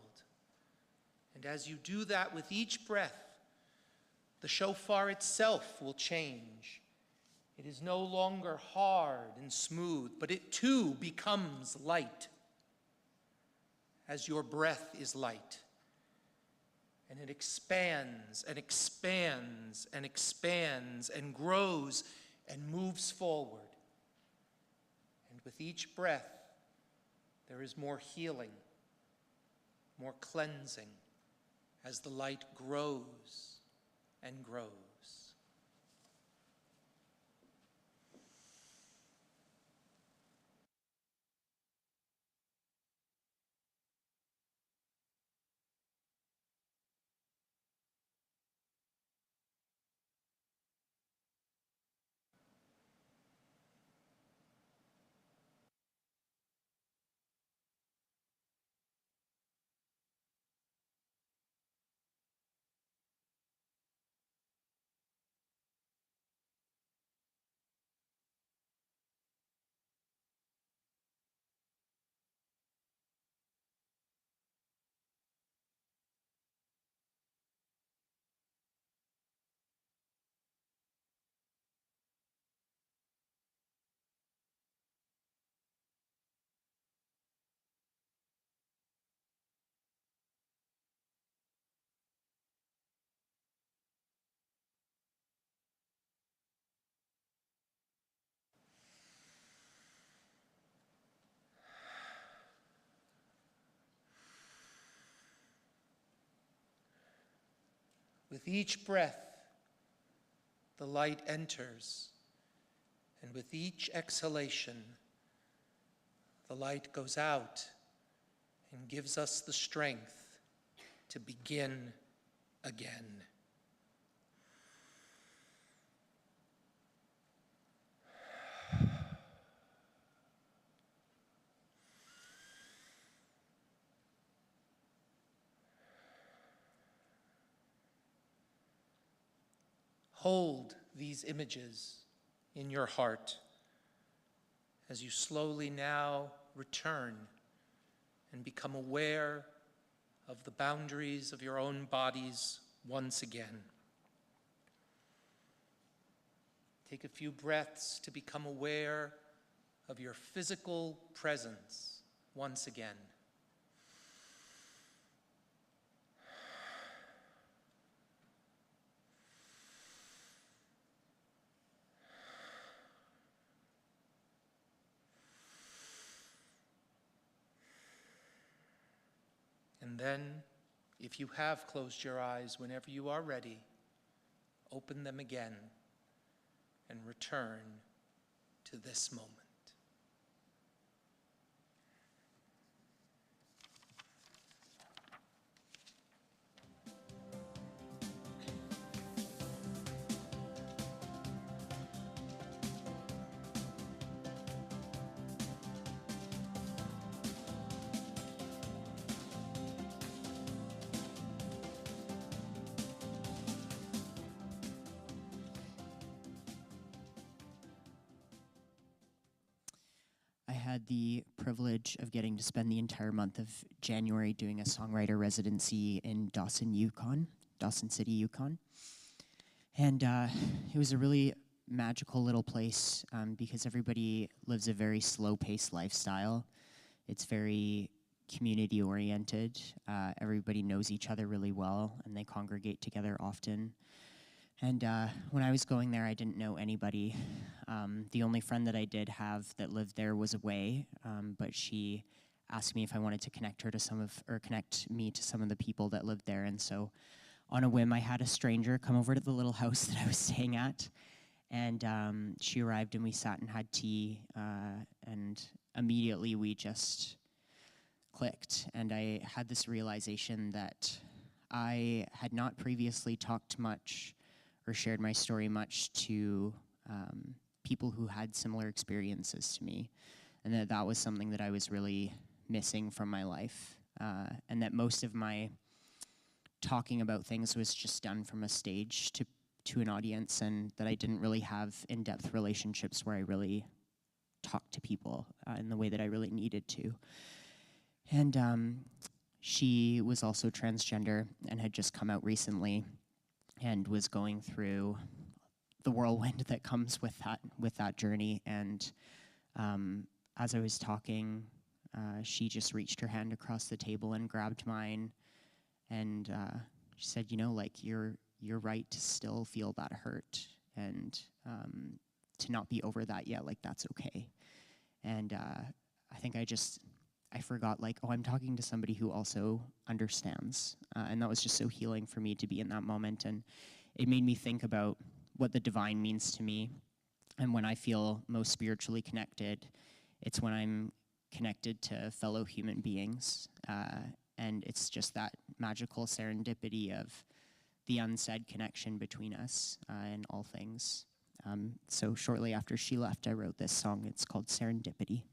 And as you do that with each breath, the shofar itself will change. It is no longer hard and smooth, but it too becomes light as your breath is light. And it expands and expands and expands and grows and moves forward. And with each breath, there is more healing, more cleansing, as the light grows and grows. With each breath, the light enters, and with each exhalation, the light goes out and gives us the strength to begin again. Hold these images in your heart as you slowly now return and become aware of the boundaries of your own bodies once again. Take a few breaths to become aware of your physical presence once again. And then, if you have closed your eyes, whenever you are ready, open them again and return to this moment. I had the privilege of getting to spend the entire month of January doing a songwriter residency in Dawson City, Yukon. And it was a really magical little place because everybody lives a very slow-paced lifestyle. It's very community-oriented. Everybody knows each other really well, and they congregate together often. And when I was going there, I didn't know anybody. The only friend that I did have that lived there was away, but she asked me if I wanted to connect me to some of the people that lived there. And so on a whim, I had a stranger come over to the little house that I was staying at. And she arrived and we sat and had tea. And immediately we just clicked. And I had this realization that I had not previously talked much or shared my story much to people who had similar experiences to me, and that was something that I was really missing from my life, and that most of my talking about things was just done from a stage to an audience, and that I didn't really have in-depth relationships where I really talked to people in the way that I really needed to. And she was also transgender and had just come out recently, and was going through the whirlwind that comes with that journey. And as I was talking, she just reached her hand across the table and grabbed mine, and she said, "You know, like you're right to still feel that hurt, and to not be over that yet. Like that's okay." And I think I forgot, like, oh, I'm talking to somebody who also understands. And that was just so healing for me to be in that moment. And it made me think about what the divine means to me. And when I feel most spiritually connected, it's when I'm connected to fellow human beings. And it's just that magical serendipity of the unsaid connection between us in all things. So shortly after she left, I wrote this song. It's called Serendipity.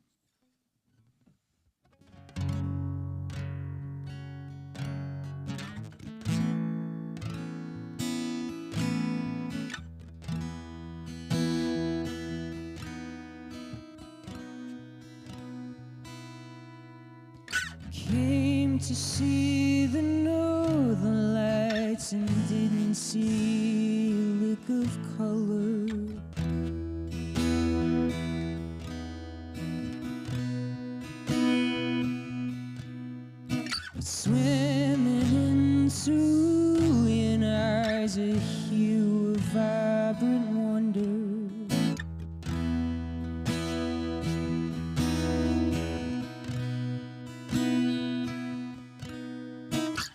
Came to see the northern lights and didn't see a lick of color. Swimming in cerulean eyes, a hue of vibrant wonder.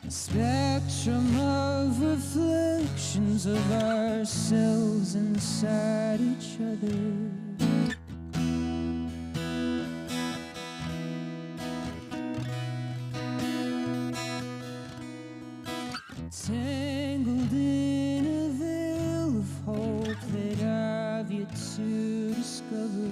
Spectrum of reflections of ourselves inside each other. Tangled in a veil of hope that I've yet to discover.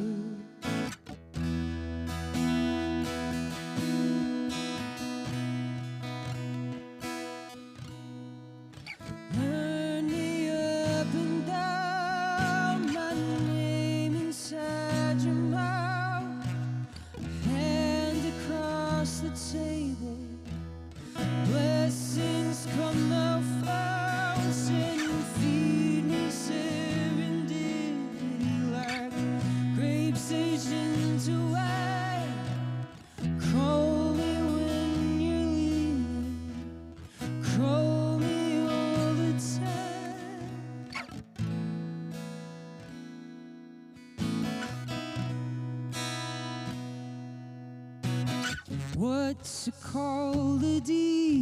What to call the deep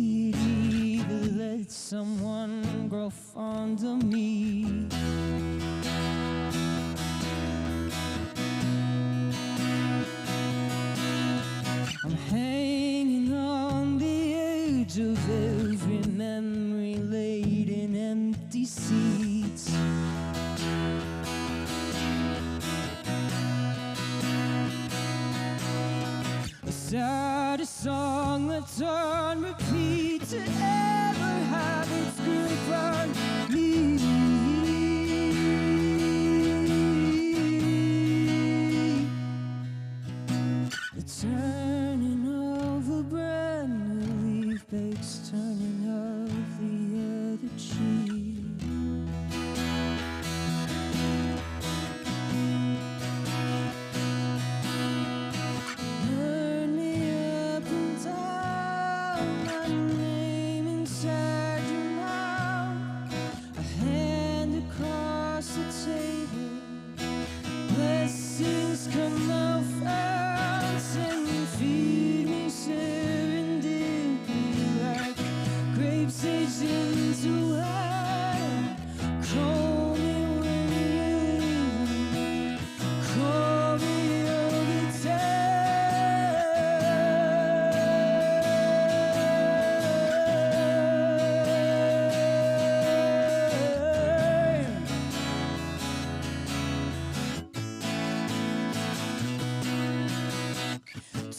someone grow fond of me. I'm hanging on the edge of every memory laid in empty seats. The saddest song that's on repeat to ever have its grip on me. The turning of a brand new leaf bakes turning of the other cheek. Burn me up and down, my name inside your mouth. A hand across the table, blessings come now fountain, feed me serendipity like grapes aged into wine. Call me when you're leaving, call me all the time.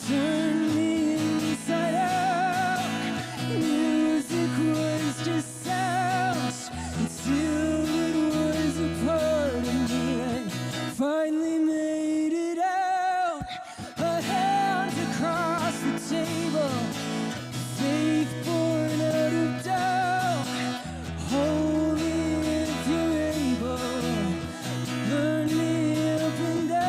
Turn me inside out. Music was just sounds until it was a part of me and finally made it out. A hand across the table, faith born out of doubt. Hold me if you're able, burn me up and down.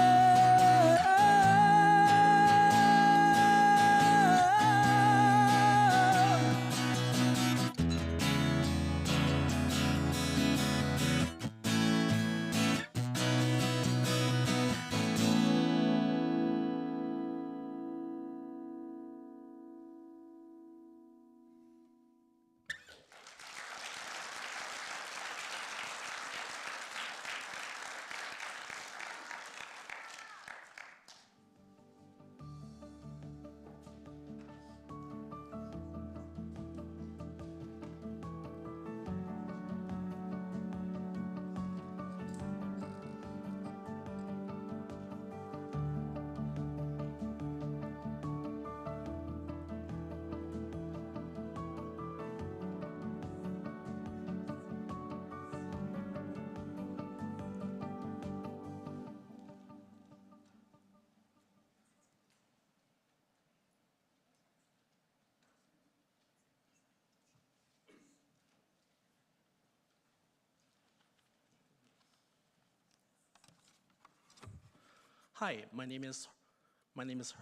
Hi, my name is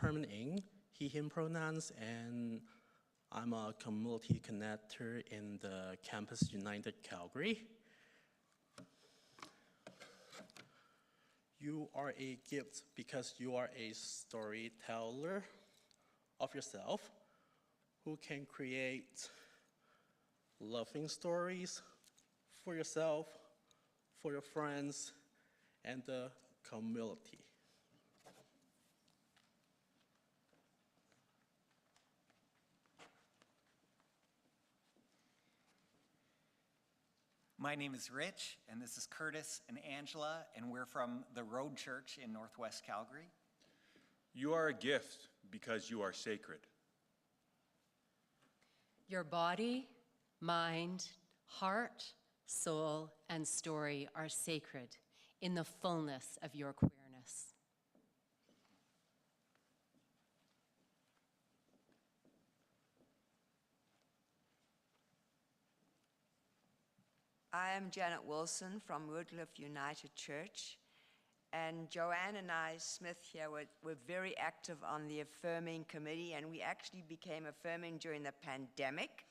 Herman Ng, he, him pronouns, and I'm a community connector in the Campus United Calgary. You are a gift because you are a storyteller of yourself who can create loving stories for yourself, for your friends, and the community. My name is Rich, and this is Curtis and Angela, and we're from the Road Church in Northwest Calgary. You are a gift because you are sacred. Your body, mind, heart, soul, and story are sacred in the fullness of your queerness. I am Janet Wilson from Woodcliff United Church, and Joanne and I, Smith here, were very active on the Affirming Committee, and we actually became affirming during the pandemic.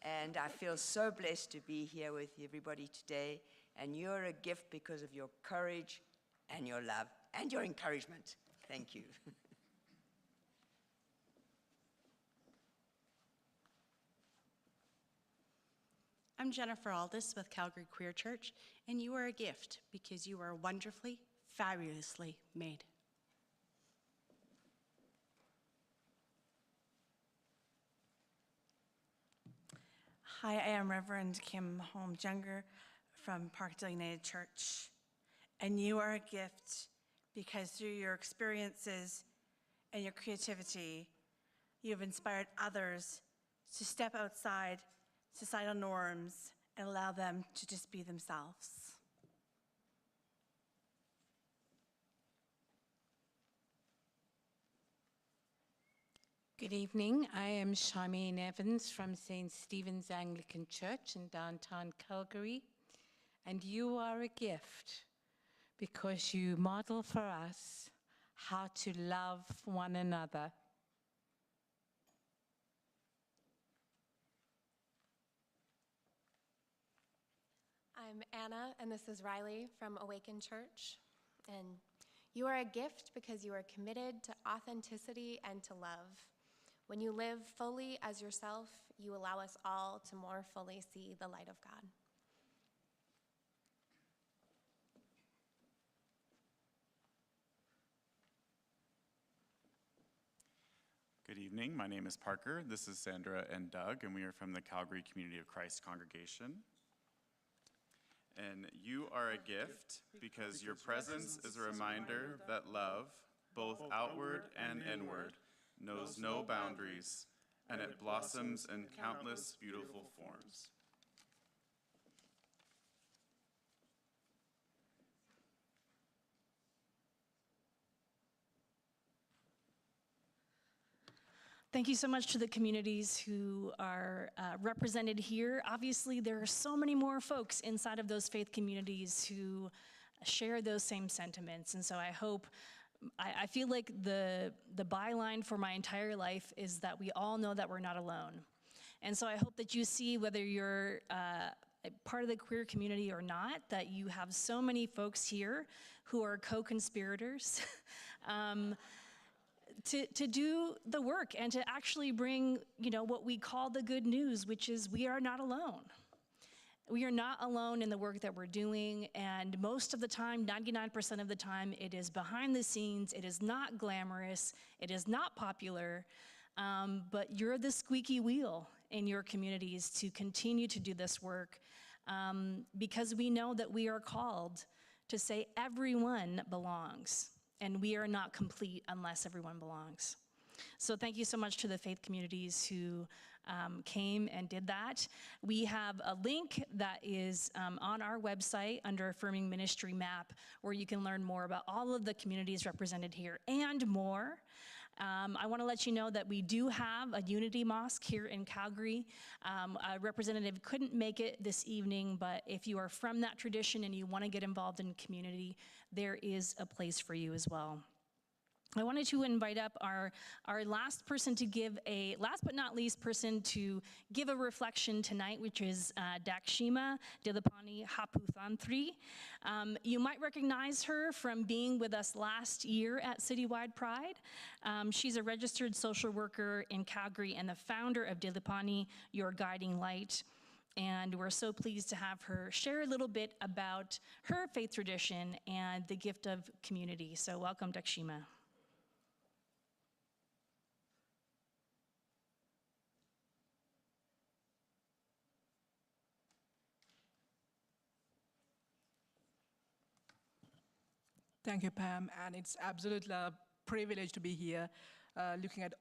And I feel so blessed to be here with everybody today, and you're a gift because of your courage and your love and your encouragement. Thank you. I'm Jennifer Aldis with Calgary Queer Church, and you are a gift because you are wonderfully, fabulously made. Hi, I am Reverend Kim Holmes-Younger from Parkdale United Church, and you are a gift because through your experiences and your creativity, you have inspired others to step outside societal norms and allow them to just be themselves. Good evening. I am Charmaine Evans from St. Stephen's Anglican Church in downtown Calgary, and you are a gift because you model for us how to love one another. I'm Anna, and this is Riley from Awaken Church. And you are a gift because you are committed to authenticity and to love. When you live fully as yourself, you allow us all to more fully see the light of God. Good evening. My name is Parker. This is Sandra and Doug, and we are from the Calgary Community of Christ Congregation. And you are a gift because your presence is a reminder that love, both outward and inward, knows no boundaries, and it blossoms in countless beautiful forms. Thank you so much to the communities who are represented here. Obviously, there are so many more folks inside of those faith communities who share those same sentiments. And so I hope, I feel like the byline for my entire life is that we all know that we're not alone. And so I hope that you see, whether you're part of the queer community or not, that you have so many folks here who are co-conspirators to do the work and to actually bring, what we call the good news, which is we are not alone. We are not alone in the work that we're doing, and most of the time, 99% of the time, it is behind the scenes, it is not glamorous, it is not popular, but you're the squeaky wheel in your communities to continue to do this work, because we know that we are called to say everyone belongs, and we are not complete unless everyone belongs. So thank you so much to the faith communities who came and did that. We have a link that is on our website under Affirming Ministry map, where you can learn more about all of the communities represented here and more. I want to let you know that we do have a Unity Mosque here in Calgary. A representative couldn't make it this evening, but if you are from that tradition and you want to get involved in community, there is a place for you as well. I wanted to invite up our last person to give last but not least person to give a reflection tonight, which is Dakshima Dilipani Haputhantri. You might recognize her from being with us last year at Citywide Pride. She's a registered social worker in Calgary and the founder of Dilipani, Your Guiding Light. And we're so pleased to have her share a little bit about her faith tradition and the gift of community. So welcome, Dakshima. Thank you, Pam, and it's absolutely a privilege to be here, looking at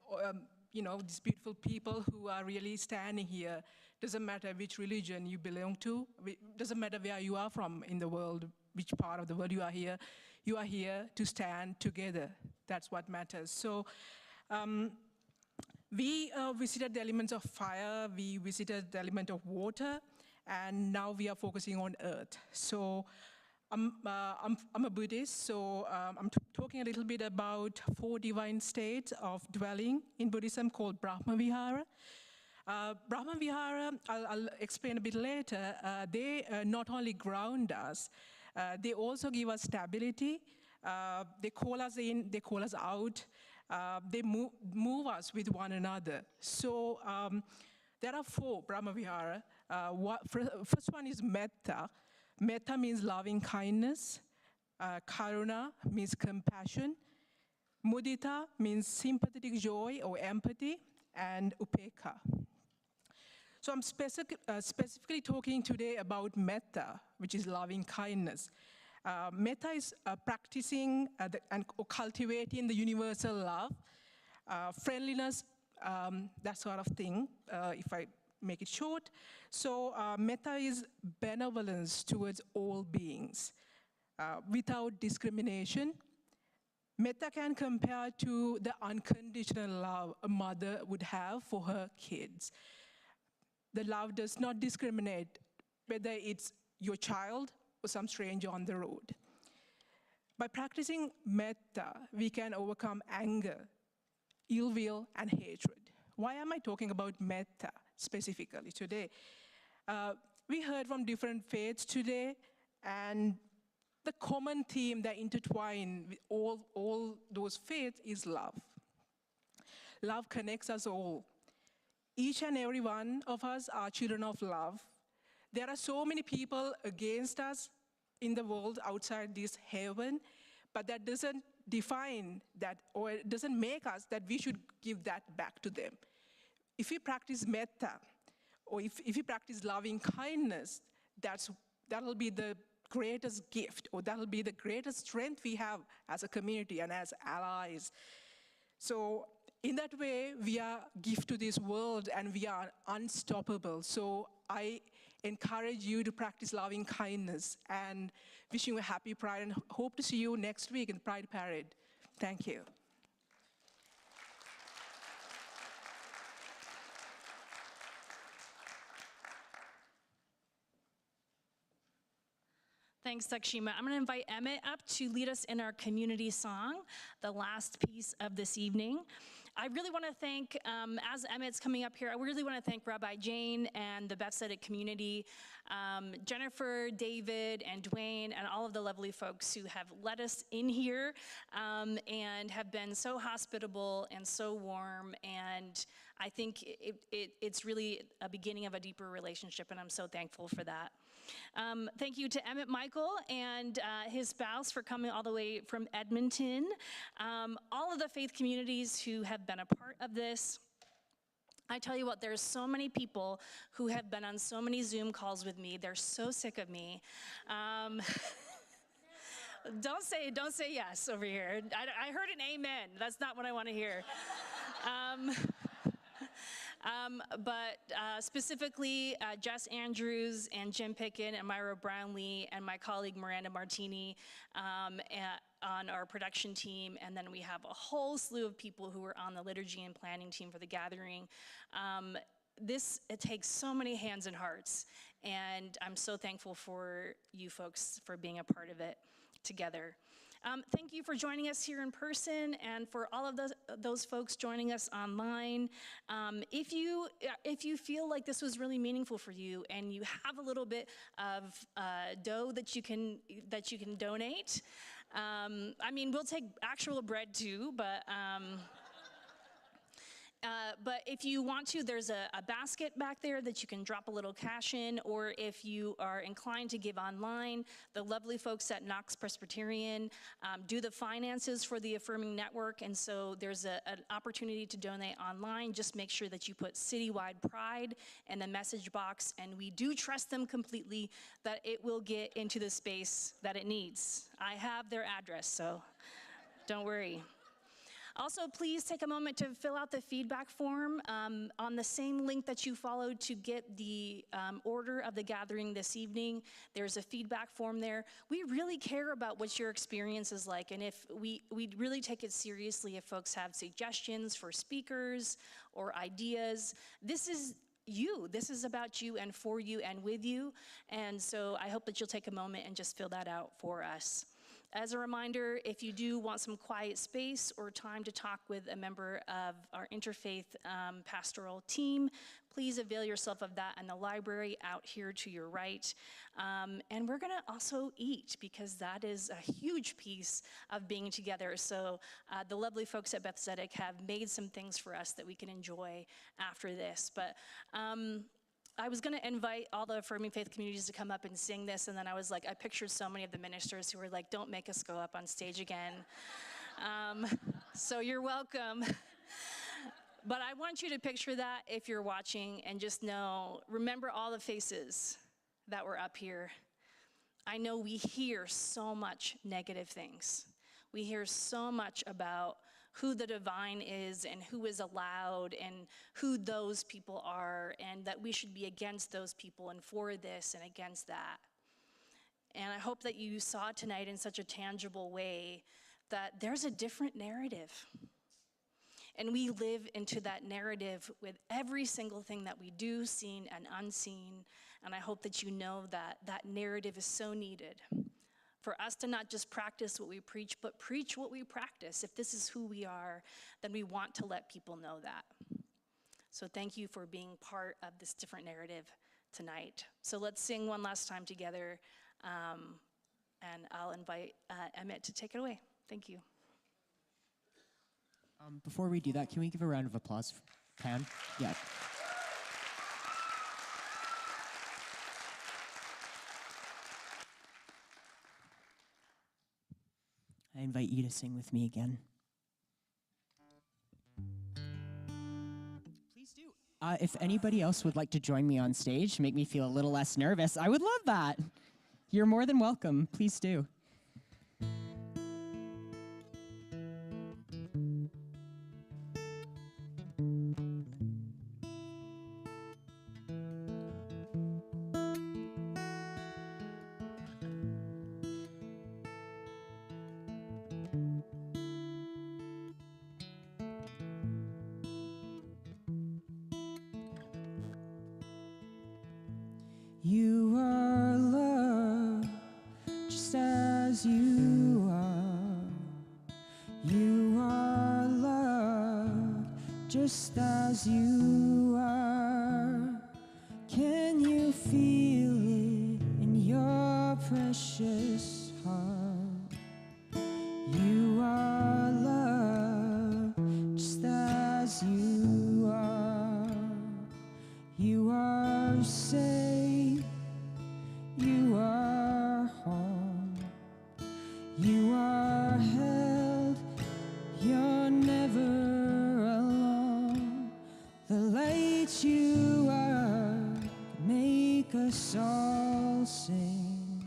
these beautiful people who are really standing here. Doesn't matter which religion you belong to, doesn't matter where you are from in the world, which part of the world you are here to stand together. That's what matters. So we visited the elements of fire, we visited the element of water, and now we are focusing on earth. So I'm a Buddhist, so I'm talking a little bit about 4 divine states of dwelling in Buddhism called Brahma Vihara. Brahma Vihara, I'll explain a bit later, they not only ground us, they also give us stability. They call us in, they call us out, they move us with one another. So there are 4 Brahmavihara. First one is metta. Metta means loving kindness. Karuna means compassion. Mudita means sympathetic joy or empathy. And upekha. So I'm specifically talking today about metta, which is loving kindness. Metta is practicing and cultivating the universal love, friendliness, that sort of thing, if I make it short. So metta is benevolence towards all beings, without discrimination. Metta can compare to the unconditional love a mother would have for her kids. The love does not discriminate whether it's your child or some stranger on the road. By practicing metta, we can overcome anger, ill will, and hatred. Why am I talking about metta specifically today? We heard from different faiths today, and the common theme that intertwines with all those faiths is love. Love connects us all. Each and every one of us are children of love. There are so many people against us in the world outside this heaven, but that doesn't define that, or it doesn't make us that we should give that back to them. If we practice metta, or if we practice loving kindness, that'll be the greatest gift, or that'll be the greatest strength we have as a community and as allies. So in that way, we are a gift to this world and we are unstoppable. So I encourage you to practice loving kindness, and wishing you a happy Pride, and hope to see you next week in the Pride Parade. Thank you. Thanks, Sakshima. I'm going to invite Emmet up to lead us in our community song, the last piece of this evening. I really want to thank, as Emmet's coming up here, I really want to thank Rabbi Jane and the Beth Tzedec community, Jennifer, David, and Dwayne, and all of the lovely folks who have let us in here and have been so hospitable and so warm. And I think it's really a beginning of a deeper relationship, and I'm so thankful for that. Thank you to Emmet Michael and his spouse for coming all the way from Edmonton. All of the faith communities who have been a part of this. I tell you what, there's so many people who have been on so many Zoom calls with me. They're so sick of me. Don't say yes over here. I heard an amen. That's not what I want to hear. But specifically, Jess Andrews and Jim Pickin and Myra Brownlee and my colleague Miranda Martini on our production team. And then we have a whole slew of people who are on the liturgy and planning team for the gathering. It takes so many hands and hearts. And I'm so thankful for you folks for being a part of it together. Thank you for joining us here in person, and for all of those folks joining us online. If you feel like this was really meaningful for you and you have a little bit of dough that you can donate, I mean, we'll take actual bread too, but if you want to, there's a basket back there that you can drop a little cash in, or if you are inclined to give online, the lovely folks at Knox Presbyterian do the finances for the Affirming Network, and so there's an opportunity to donate online. Just make sure that you put Citywide Pride in the message box, and we do trust them completely that it will get into the space that it needs. I have their address, so don't worry. Also, please take a moment to fill out the feedback form on the same link that you followed to get the order of the gathering this evening. There's a feedback form there. We really care about what your experience is like, and if we'd really take it seriously if folks have suggestions for speakers or ideas. This is you. This is about you and for you and with you, and so I hope that you'll take a moment and just fill that out for us. As a reminder, if you do want some quiet space or time to talk with a member of our Interfaith pastoral team, please avail yourself of that in the library out here to your right. And we're gonna also eat, because that is a huge piece of being together. So the lovely folks at Beth Tzedec have made some things for us that we can enjoy after this. But I was gonna invite all the Affirming Faith communities to come up and sing this, and then I was like, I pictured so many of the ministers who were like, don't make us go up on stage again. So you're welcome. But I want you to picture that if you're watching, and just know, remember all the faces that were up here. I know we hear so much negative things. We hear so much about who the divine is and who is allowed and who those people are, and that we should be against those people and for this and against that. And I hope that you saw tonight in such a tangible way that there's a different narrative. And we live into that narrative with every single thing that we do, seen and unseen. And I hope that you know that that narrative is so needed for us to not just practice what we preach, but preach what we practice. If this is who we are, then we want to let people know that. So thank you for being part of this different narrative tonight. So let's sing one last time together, and I'll invite Emmet to take it away. Thank you. Before we do that, can we give a round of applause for Pam? Yeah. I invite you to sing with me again. Please do. If anybody else would like to join me on stage, make me feel a little less nervous, I would love that. You're more than welcome. Please do. You are love, just as you are. You are love, just as you are. Can you feel it in your precious heart? You are love, just as you are. You are safe, you are home, you are held, you're never alone. The light you are can make us all sing.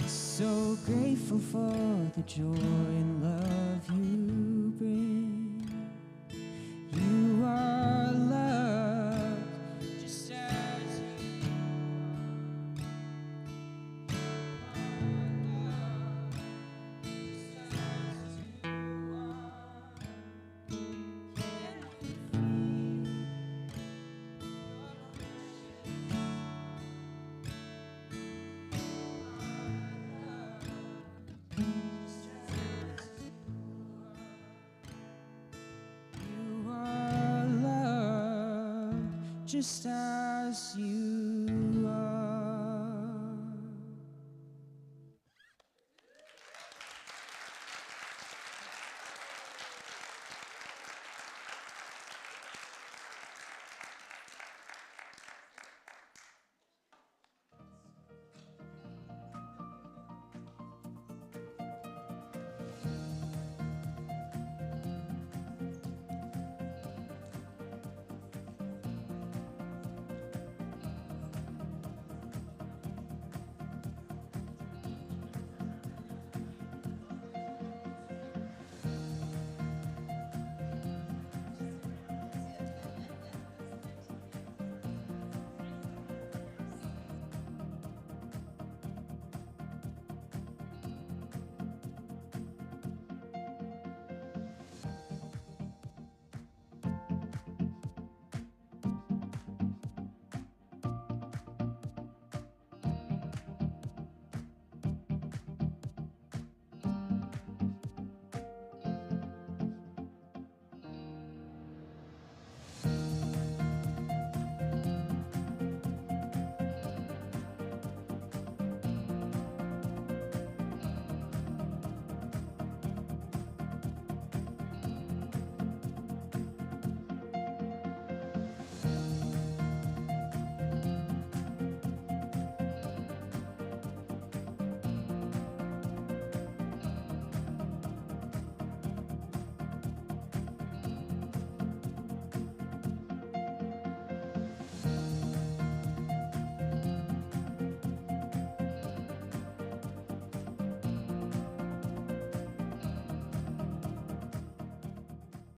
So grateful for the joy and love you bring. You are loved just as you are. You are loved just as you are.